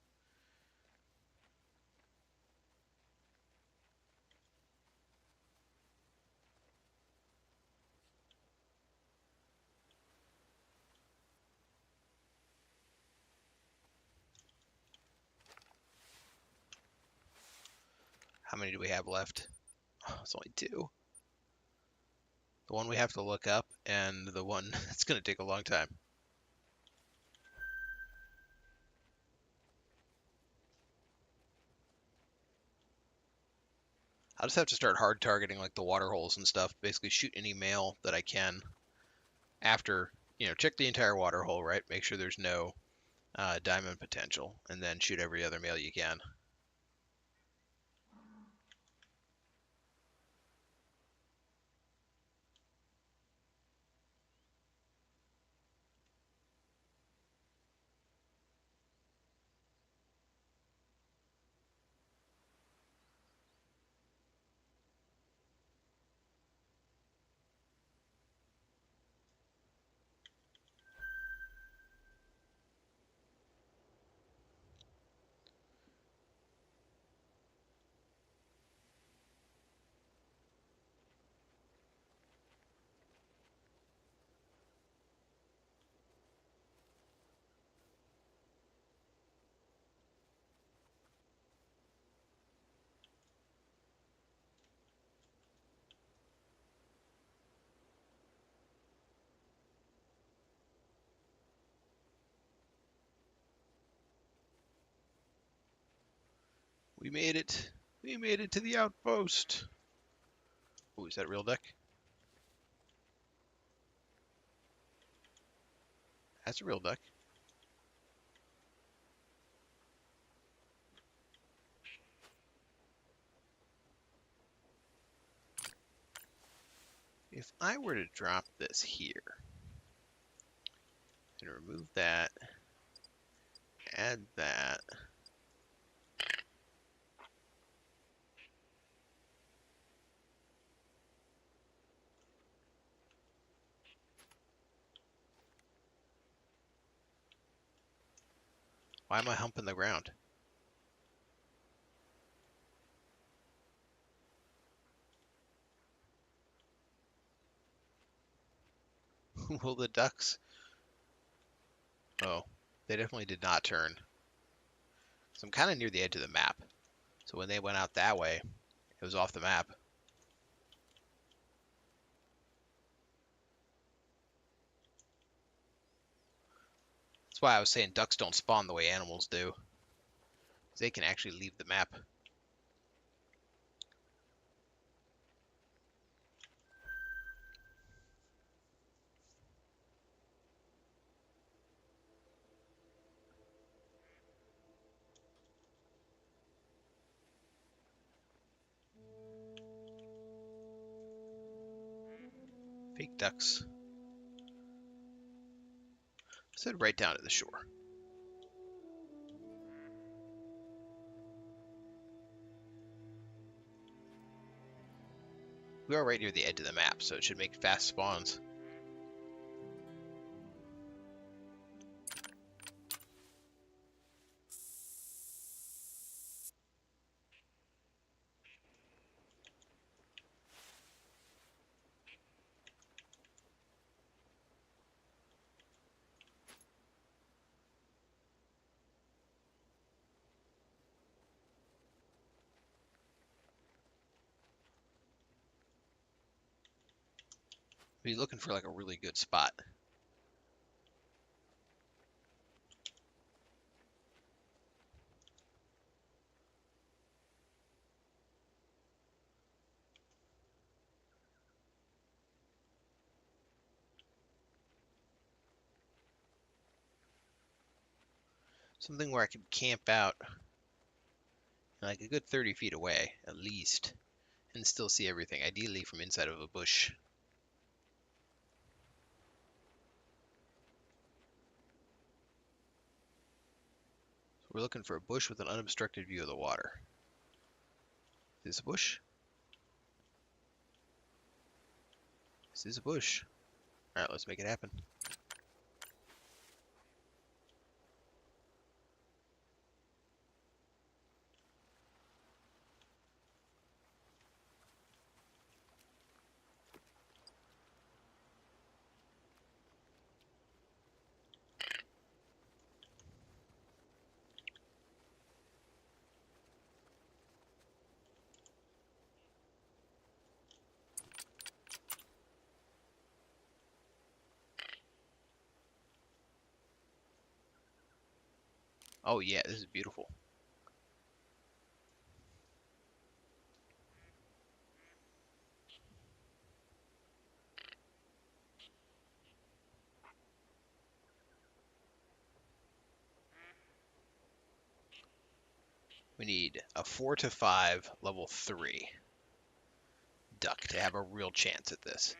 How many do we have left? Oh, it's only 2. The one we have to look up, and the one that's going to take a long time. I'll just have to start hard targeting like the water holes and stuff. Basically shoot any male that I can after, check the entire water hole, right? Make sure there's no diamond potential, and then shoot every other male you can. We made it. We made it to the outpost. Oh, is that real duck? That's a real duck. If I were to drop this here and remove that, add that, why am I humping the ground? Will the ducks? Oh, they definitely did not turn. So I'm kind of near the edge of the map. So when they went out that way, it was off the map. That's why I was saying ducks don't spawn the way animals do. They can actually leave the map. Fake ducks. Let's head right down to the shore. We are right near the edge of the map, so it should make fast spawns. Be looking for like a really good spot. Something where I can camp out like a good 30 feet away, at least, and still see everything, ideally from inside of a bush. So we're looking for a bush with an unobstructed view of the water. Is this a bush? This is a bush. Alright, let's make it happen. Oh yeah, this is beautiful. We need a 4 to 5 level 3 duck to have a real chance at this.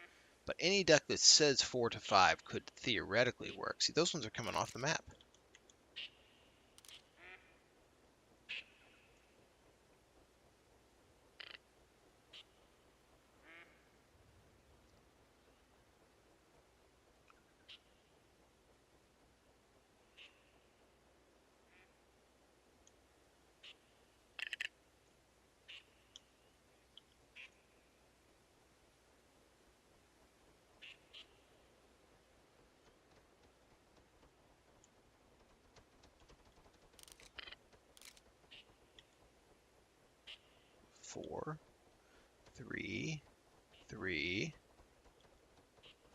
But any duck that says 4 to 5 could theoretically work. See, those ones are coming off the map. Four, three, three,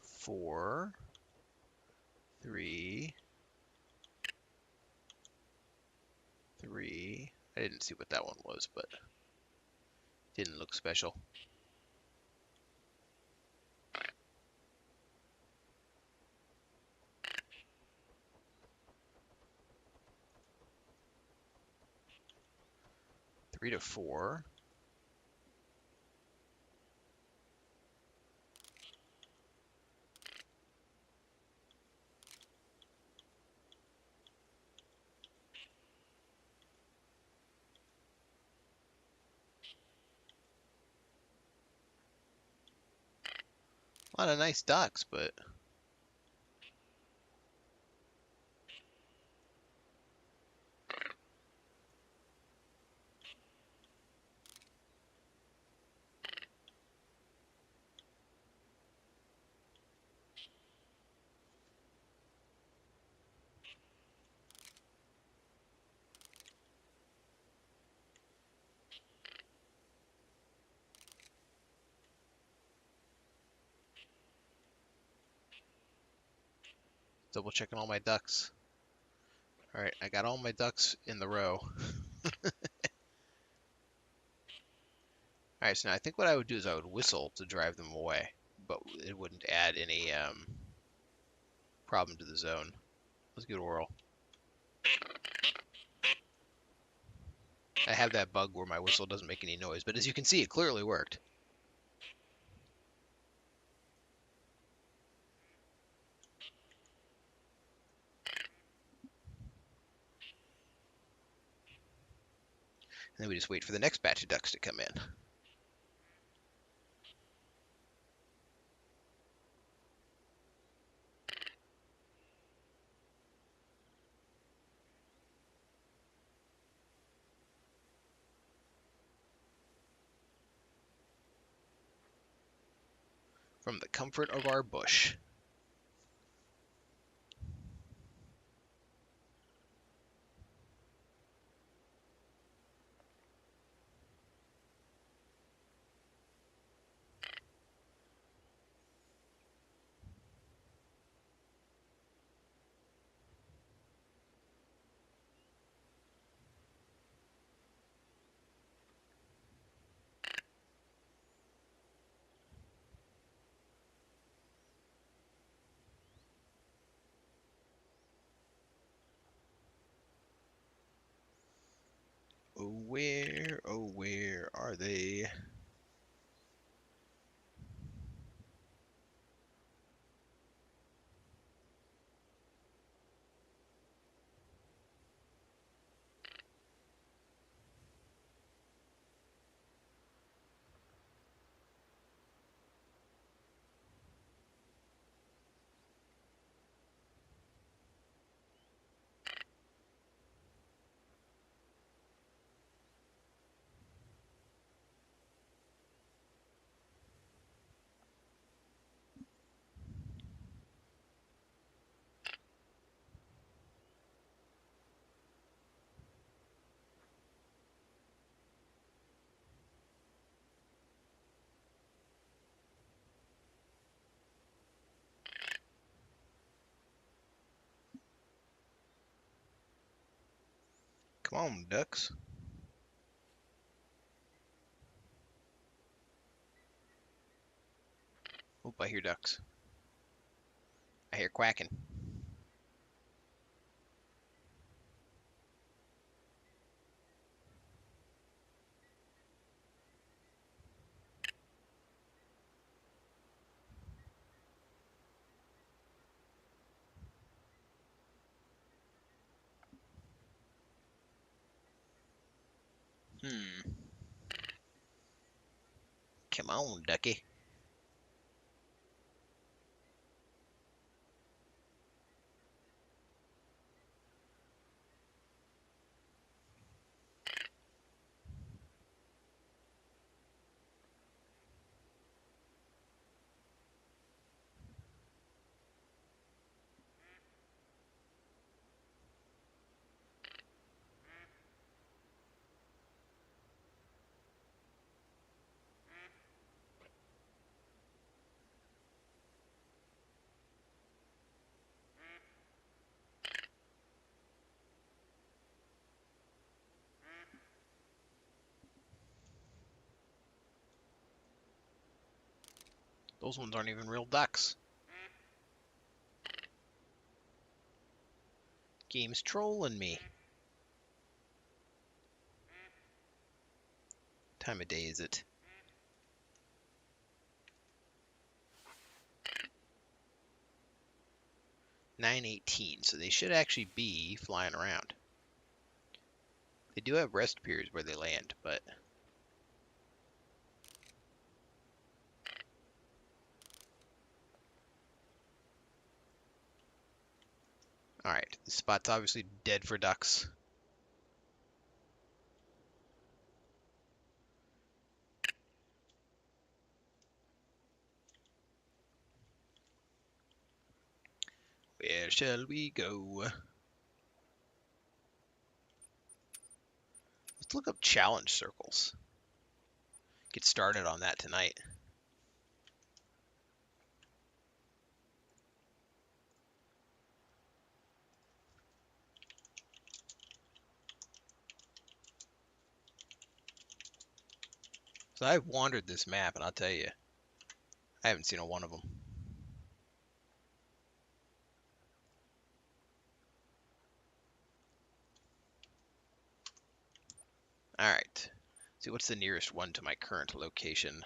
four, three, three. I didn't see what that one was, but didn't look special. Three to four. A lot of nice ducks, but double checking all my ducks. All right, I got all my ducks in the row. All right, so now I think what I would do is I would whistle to drive them away, but it wouldn't add any problem to the zone. Let's give it a whirl. I have that bug where my whistle doesn't make any noise, but as you can see, it clearly worked. And then we just wait for the next batch of ducks to come in. From the comfort of our bush. Where, oh, where are they? Come on, ducks. Oop, I hear ducks. I hear quacking. Hmm. Come on, ducky. Those ones aren't even real ducks. Game's trolling me. Time of day is it? 9:18, so they should actually be flying around. They do have rest periods where they land, but alright, this spot's obviously dead for ducks. Where shall we go? Let's look up challenge circles. Get started on that tonight. So I've wandered this map, and I'll tell you, I haven't seen a one of them. Alright. See, what's the nearest one to my current location?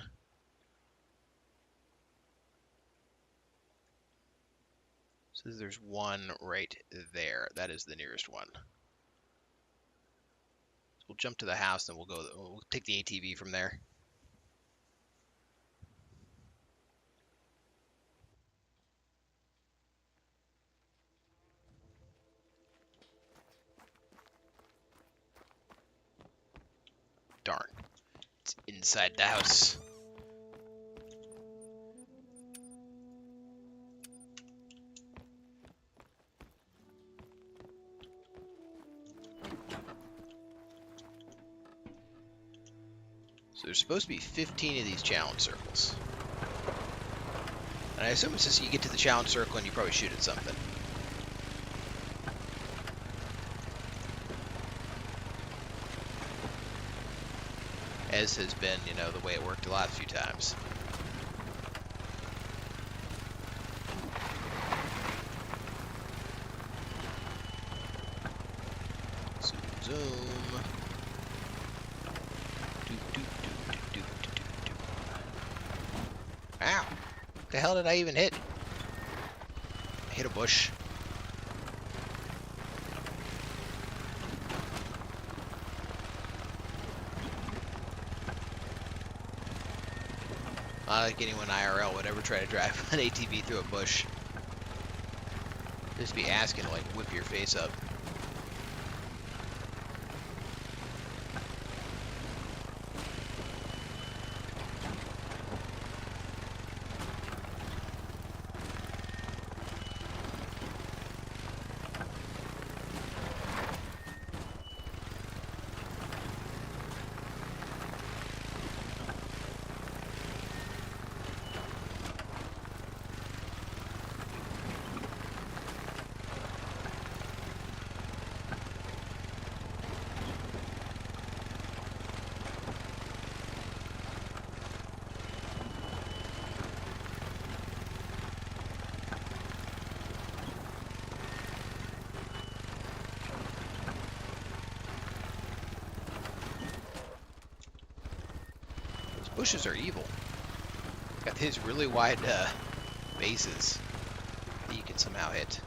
Says there's one right there. That is the nearest one. So we'll jump to the house, and we'll take the ATV from there. Darn. It's inside the house. So there's supposed to be 15 of these challenge circles. And I assume it's just you get to the challenge circle and you probably shoot at something. As has been, the way it worked the last few times. Zoom, zoom. Ow! The hell did I even hit? I hit a bush. Not like anyone IRL would ever try to drive an ATV through a bush. Just be asking to like whip your face up. Bushes are evil. Got these really wide bases that you can somehow hit.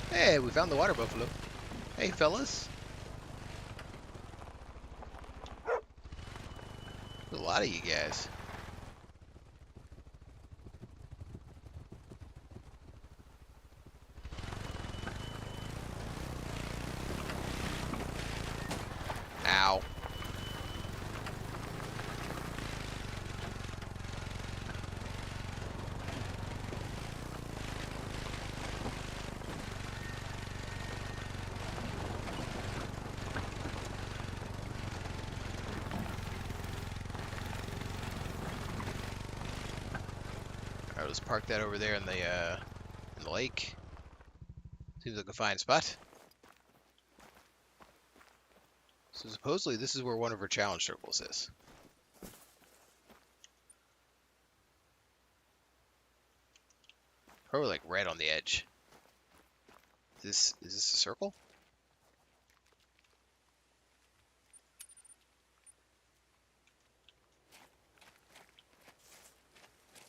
Hey, we found the water buffalo. Hey, fellas. There's a lot of you guys. Ow. Alright, let's park that over there in the lake. Seems like a fine spot. So supposedly this is where one of our challenge circles is. Probably like right on the edge. Is this a circle?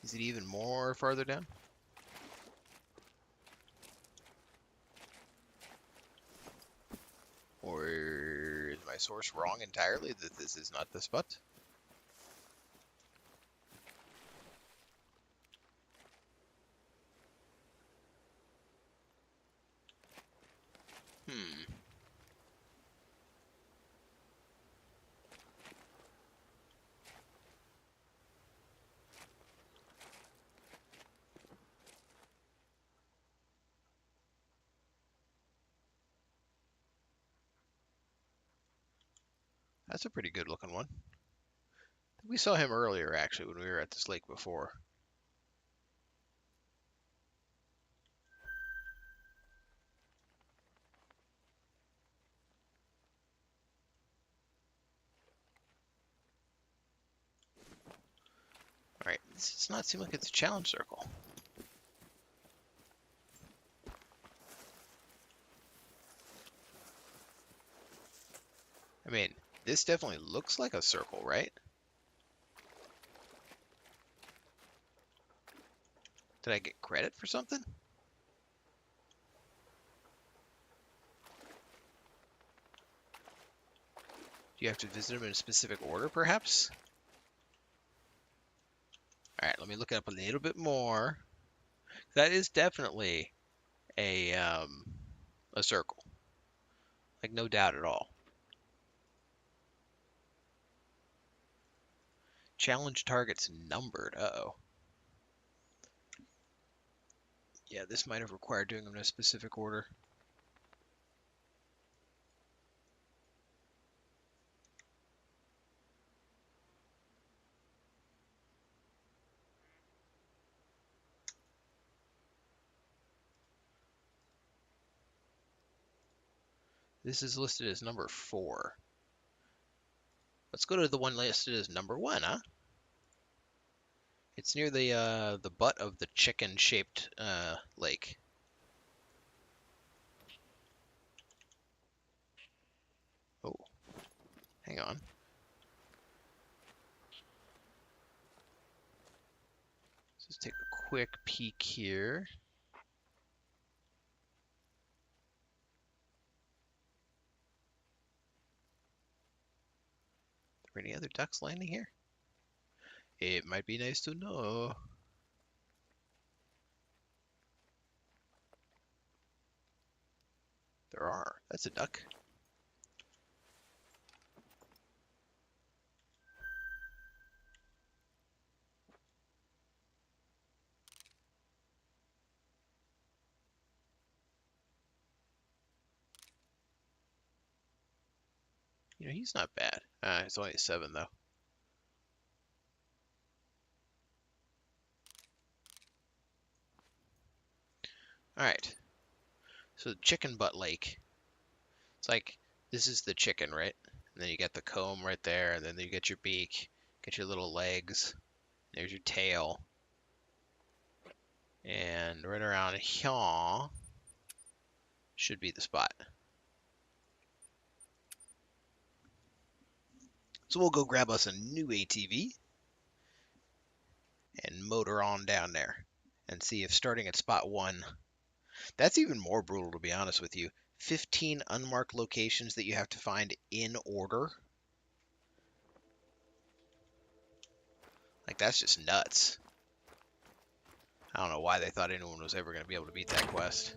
Is it even more farther down? Or is my source wrong entirely that this is not the spot? That's a pretty good looking one. We saw him earlier actually when we were at this lake before. Alright, this does not seem like it's a challenge circle. I mean, this definitely looks like a circle, right? Did I get credit for something? Do you have to visit them in a specific order, perhaps? Alright, let me look it up a little bit more. That is definitely a circle. Like, no doubt at all. Challenge targets numbered. Uh-oh. Yeah, this might have required doing them in a specific order. This is listed as number 4. Let's go to the one listed as number 1, huh? It's near the butt of the chicken-shaped lake. hang on. Let's just take a quick peek here. Are there any other ducks landing here? It might be nice to know. There are. That's a duck. You know, he's not bad. He's only a 7, though. Alright. So Chicken Butt Lake. It's like, this is the chicken, right? And then you get the comb right there, and then you get your beak, get your little legs. There's your tail. And right around here should be the spot. So we'll go grab us a new ATV and motor on down there and see if starting at spot 1, that's even more brutal to be honest with you. 15 unmarked locations that you have to find in order. Like, that's just nuts. I don't know why they thought anyone was ever going to be able to beat that quest.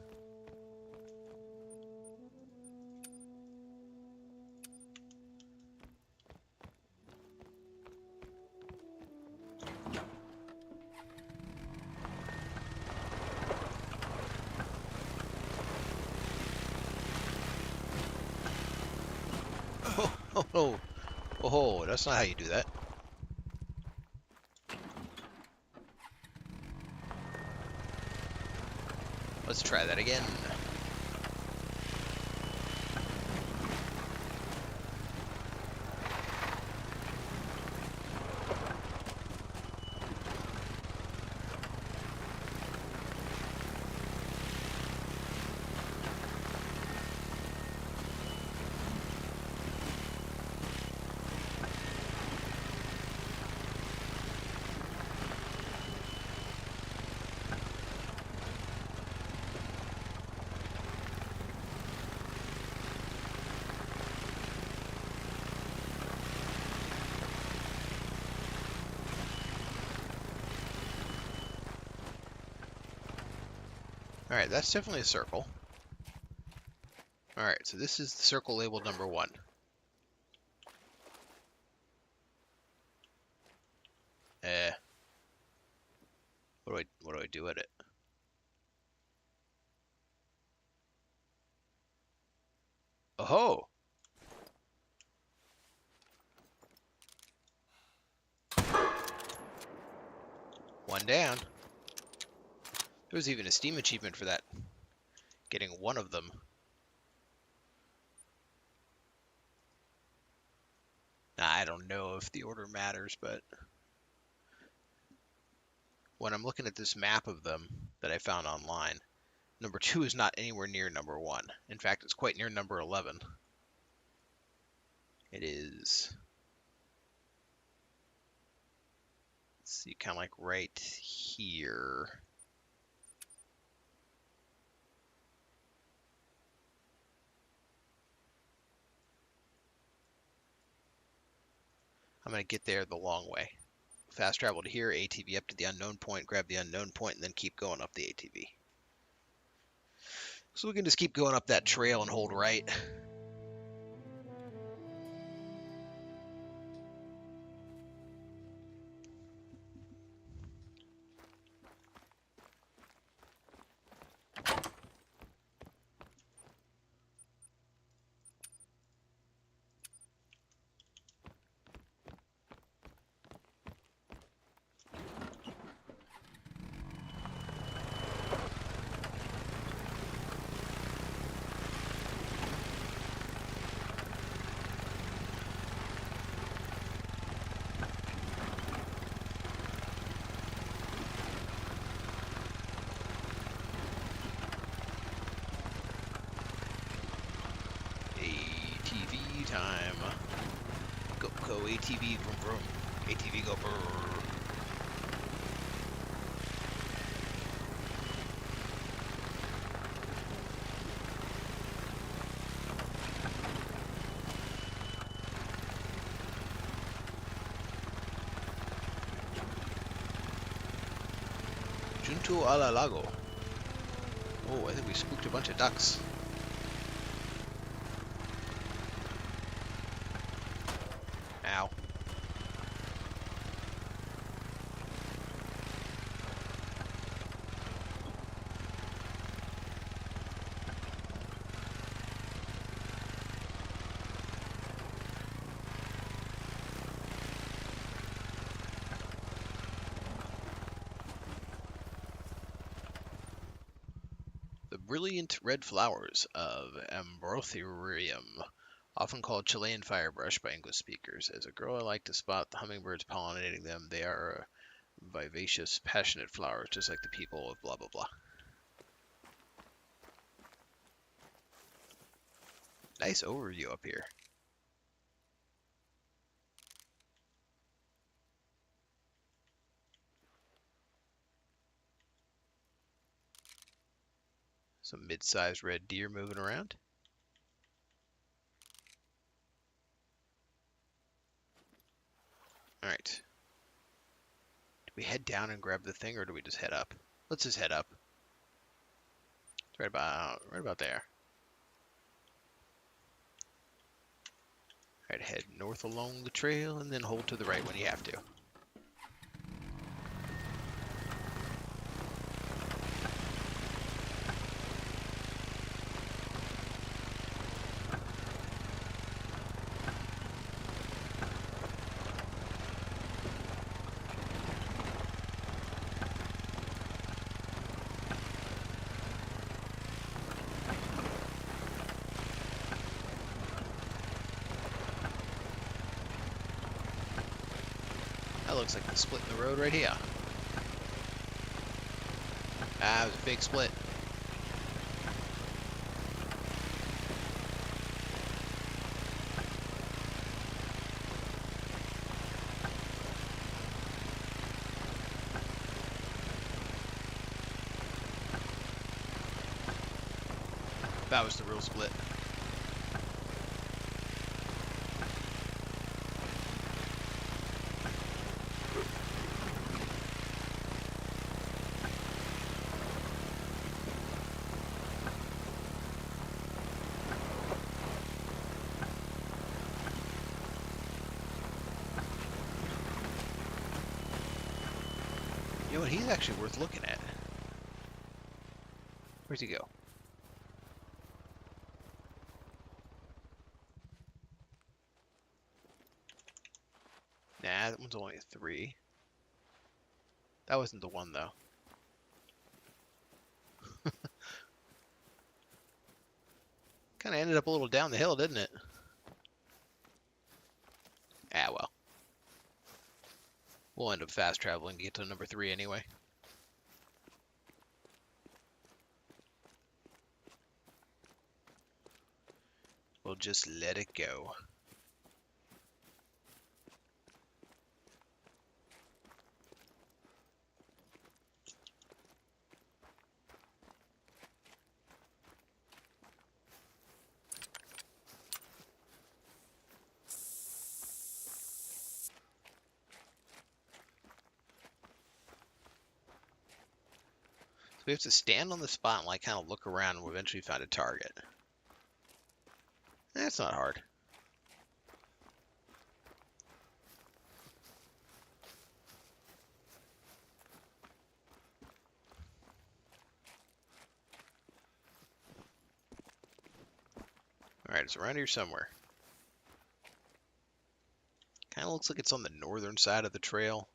Oh, that's not how you do that. Let's try that again. Alright, that's definitely a circle. Alright, so this is the circle labeled number 1. What do I do at it? Oh! One down. There was even a Steam achievement for that. Getting one of them. I don't know if the order matters, but when I'm looking at this map of them that I found online, number 2 is not anywhere near number 1. In fact, it's quite near number 11. It is, let's see, kind of like right here. I'm going to get there the long way. Fast travel to here, ATV up to the unknown point, grab the unknown point, and then keep going up the ATV. So we can just keep going up that trail and hold right. ATV, vroom vroom. ATV go brrr. Junto a la lago. Oh, I think we spooked a bunch of ducks. Ow. The brilliant red flowers of Ambrotherium, often called Chilean firebrush by English speakers. As a girl, I like to spot the hummingbirds pollinating them. They are vivacious, passionate flowers, just like the people of blah blah blah. Nice overview up here. Some mid-sized red deer moving around. Alright. Do we head down and grab the thing, or do we just head up? Let's just head up. It's right about there. Alright, head north along the trail, and then hold to the right when you have to. That looks like the split in the road right here. Ah, it was a big split. That was the real split. You know what? He's actually worth looking at. Where's he go? Nah, that one's only a 3. That wasn't the one, though. Kind of ended up a little down the hill, didn't it? Ah, well. We'll end up fast traveling to get to number 3 anyway. We'll just let it go. So we have to stand on the spot and like kind of look around and we'll eventually find a target. That's not hard. Alright, it's around here somewhere. Kind of looks like it's on the northern side of the trail.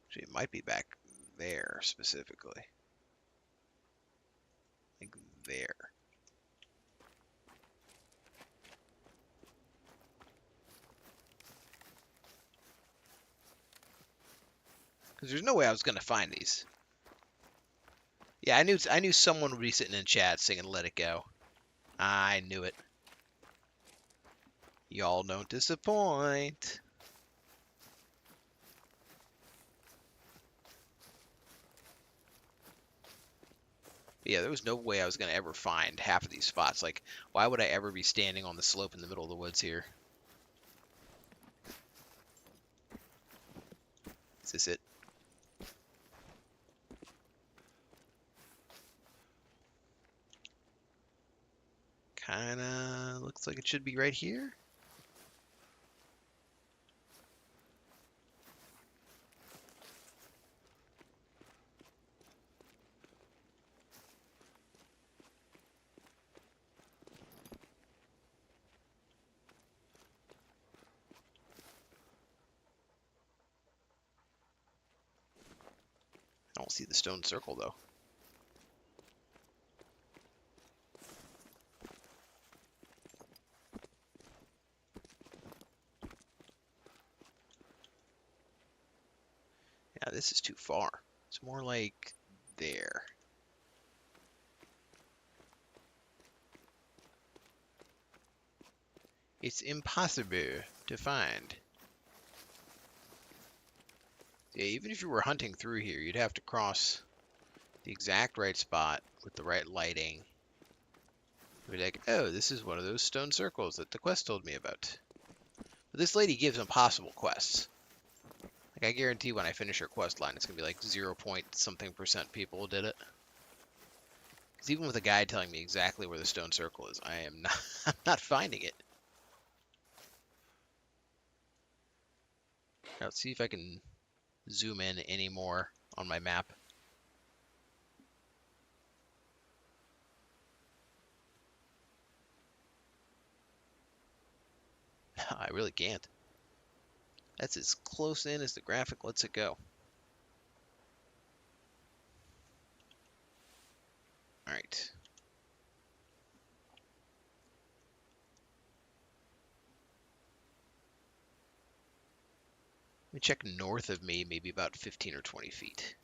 Actually, it might be back there specifically. Like there. Because there's no way I was going to find these. Yeah, I knew someone would be sitting in chat singing "Let It Go." I knew it. Y'all don't disappoint. But yeah, there was no way I was going to ever find half of these spots. Like, why would I ever be standing on the slope in the middle of the woods here? Is this it? Kinda looks like it should be right here. I don't see the stone circle though. Yeah, this is too far. It's more like there. It's impossible to find. Yeah, even if you were hunting through here, you'd have to cross the exact right spot with the right lighting. You'd be like, oh, this is one of those stone circles that the quest told me about. But this lady gives impossible quests. Like, I guarantee when I finish her quest line, it's going to be like 0 point something % people did it. Because even with a guide telling me exactly where the stone circle is, I am not, I'm not finding it. Now, let's see if I can zoom in any more on my map. I really can't. That's as close in as the graphic lets it go. All right. Let me check north of me, maybe about 15 or 20 feet.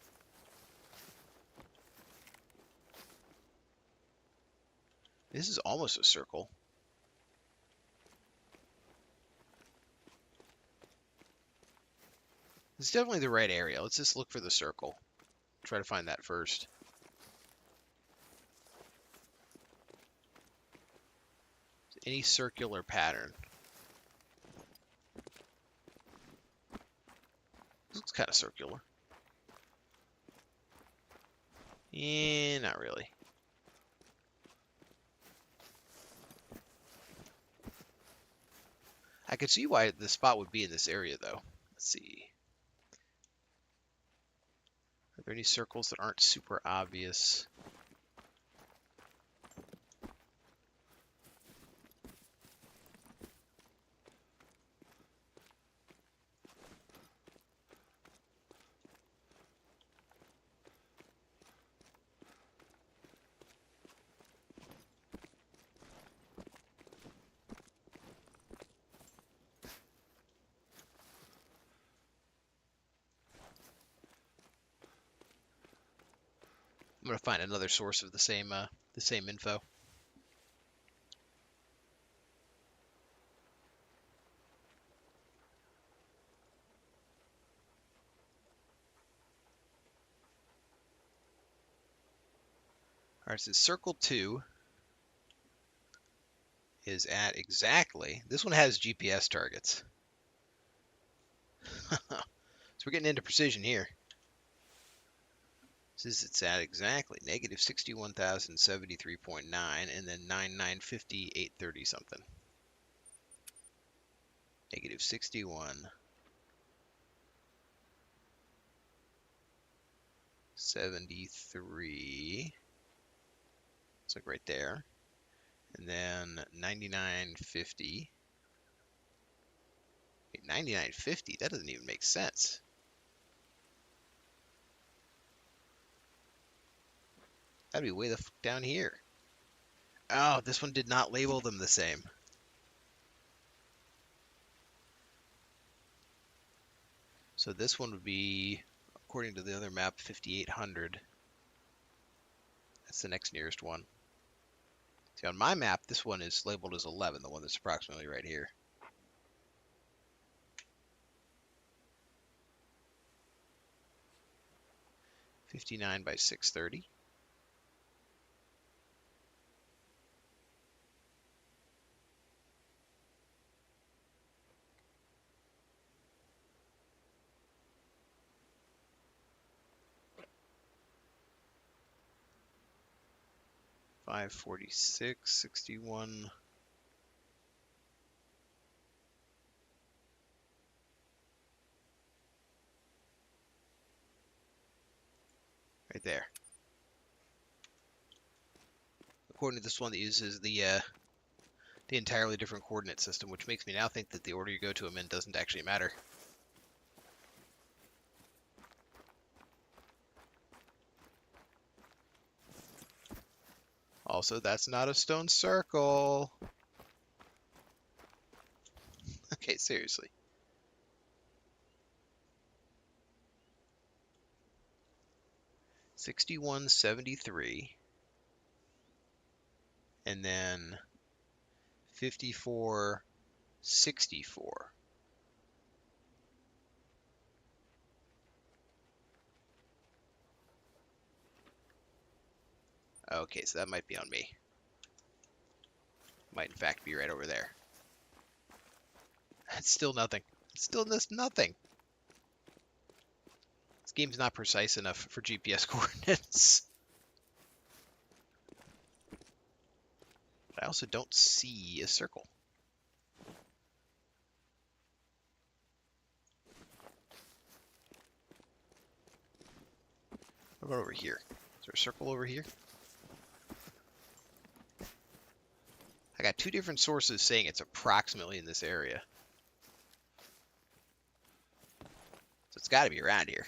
This is almost a circle. It's definitely the right area. Let's just look for the circle. Try to find that first. Any circular pattern. This looks kind of circular. Not really. I could see why the spot would be in this area, though. Let's see. Are there any circles that aren't super obvious? I'm gonna find another source of the same info. All right, so Circle 2 is at exactly, this one has GPS targets. So we're getting into precision here. Says it's at exactly negative 61,073.9 and then 9950, 830 something. Negative 61. 73. It's like right there. And then 9950. 9950? That doesn't even make sense. That'd be way the fuck down here. Oh, this one did not label them the same. So this one would be, according to the other map, 5800. That's the next nearest one. See, on my map, this one is labeled as 11, the one that's approximately right here. 59 by 630. $546, 61. Right there. According to this one that uses the entirely different coordinate system, which makes me now think that the order you go to them in doesn't actually matter. Also, that's not a stone circle. Okay, seriously. $61.73, and then $54.64. Okay, so that might be on me. Might in fact be right over there. That's still nothing. It's still nothing. This game's not precise enough for GPS coordinates. But I also don't see a circle. What about over here? Is there a circle over here? I got two different sources saying it's approximately in this area. So it's got to be around here.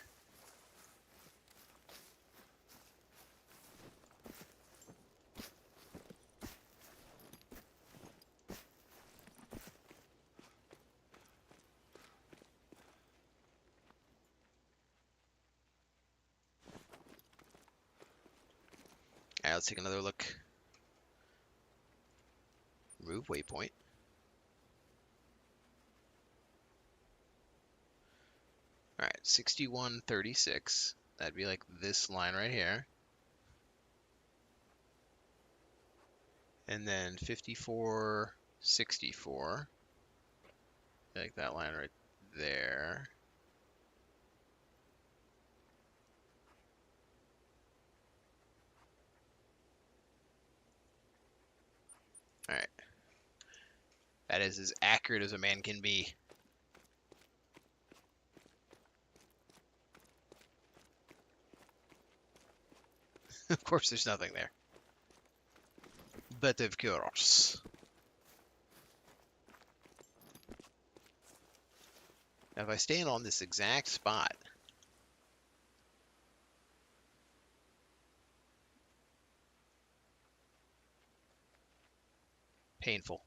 Alright, let's take another look. Remove waypoint. Alright, 6136. That'd be like this line right here. And then 5464. Like that line right there. Alright. That is as accurate as a man can be. Of course there's nothing there. But of course. Now if I stand on this exact spot, painful.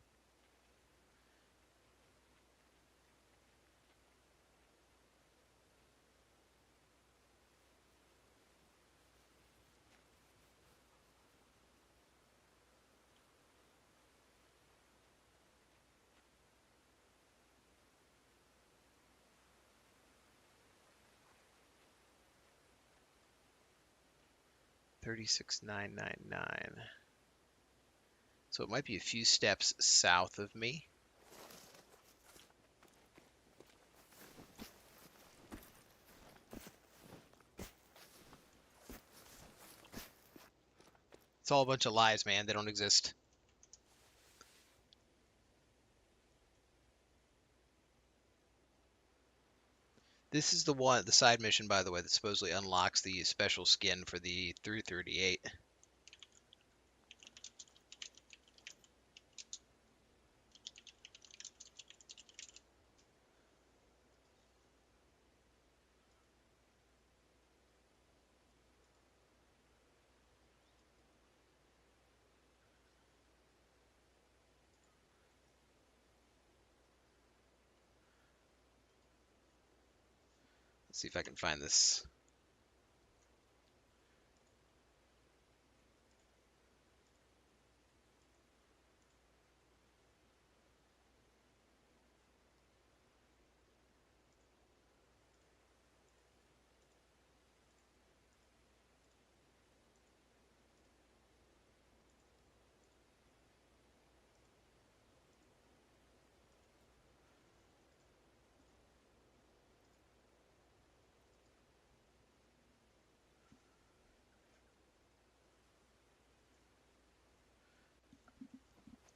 $36,999. So it might be a few steps south of me. It's all a bunch of lies, man. They don't exist. This is the side mission, by the way, that supposedly unlocks the special skin for the through 38. Let's see if I can find this.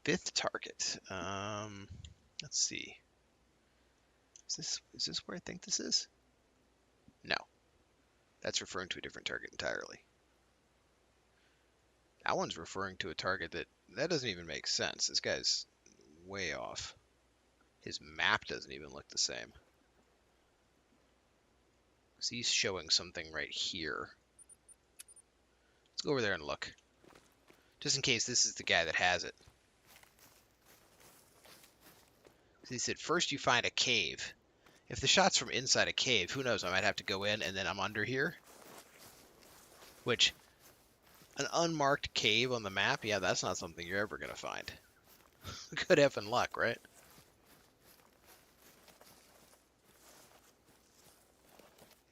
fifth target. Let's see. Is this where I think this is? No, that's referring to a different target entirely. That one's referring to a target that doesn't even make sense. This guy's way off. His map doesn't even look the same. So he's showing something right here. Let's go over there and look. Just in case this is the guy that has it. He said, first you find a cave. If the shot's from inside a cave, who knows? I might have to go in and then I'm under here. Which, an unmarked cave on the map, yeah, that's not something you're ever going to find. Good effing luck, right?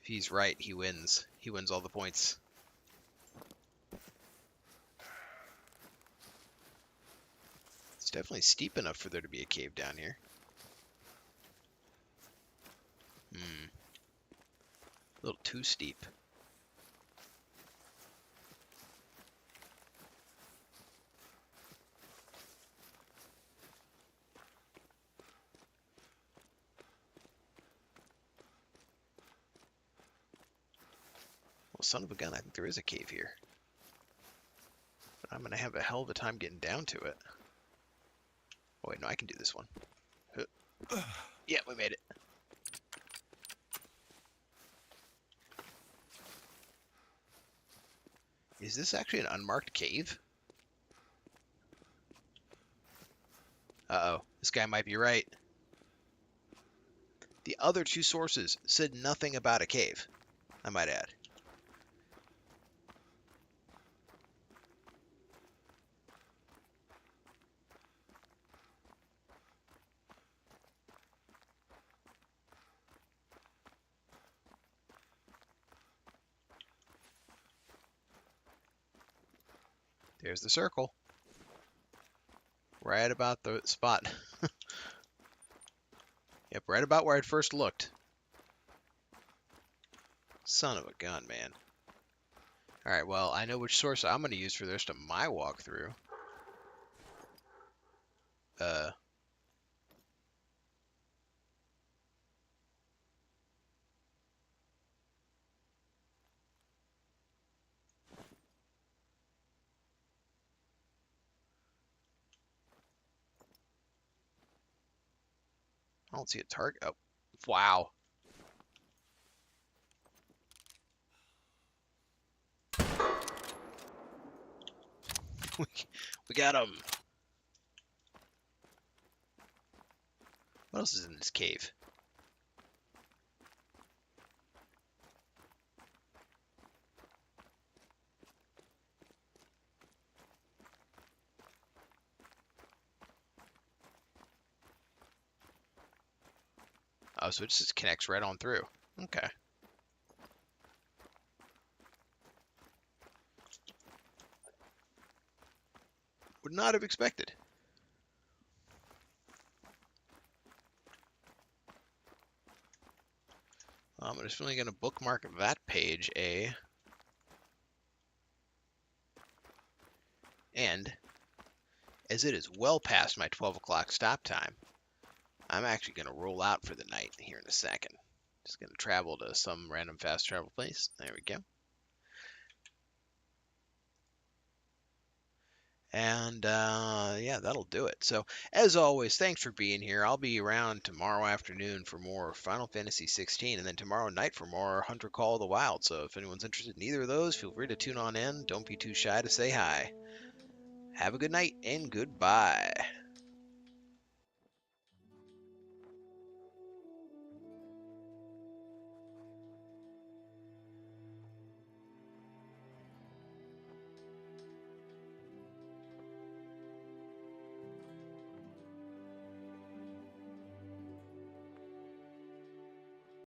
If he's right, he wins. He wins all the points. It's definitely steep enough for there to be a cave down here. A little too steep. Well, son of a gun, I think there is a cave here. But I'm going to have a hell of a time getting down to it. Oh, wait, no, I can do this one. Yeah, we made it. Is this actually an unmarked cave? Uh-oh, this guy might be right. The other two sources said nothing about a cave, I might add. There's the circle. Right about the spot. Yep, right about where I'd first looked. Son of a gun, man. Alright, well, I know which source I'm going to use for the rest of my walkthrough. I don't see a target. Oh, wow. We got him. What else is in this cave? Oh, so it just connects right on through. Okay. Would not have expected. I'm just really going to bookmark that page, and as it is well past my 12 o'clock stop time, I'm actually going to roll out for the night here in a second. Just going to travel to some random fast travel place. There we go. And yeah, that'll do it. So as always, thanks for being here. I'll be around tomorrow afternoon for more Final Fantasy 16, and then tomorrow night for more Hunter Call of the Wild. So if anyone's interested in either of those, feel free to tune on in. Don't be too shy to say hi. Have a good night and goodbye.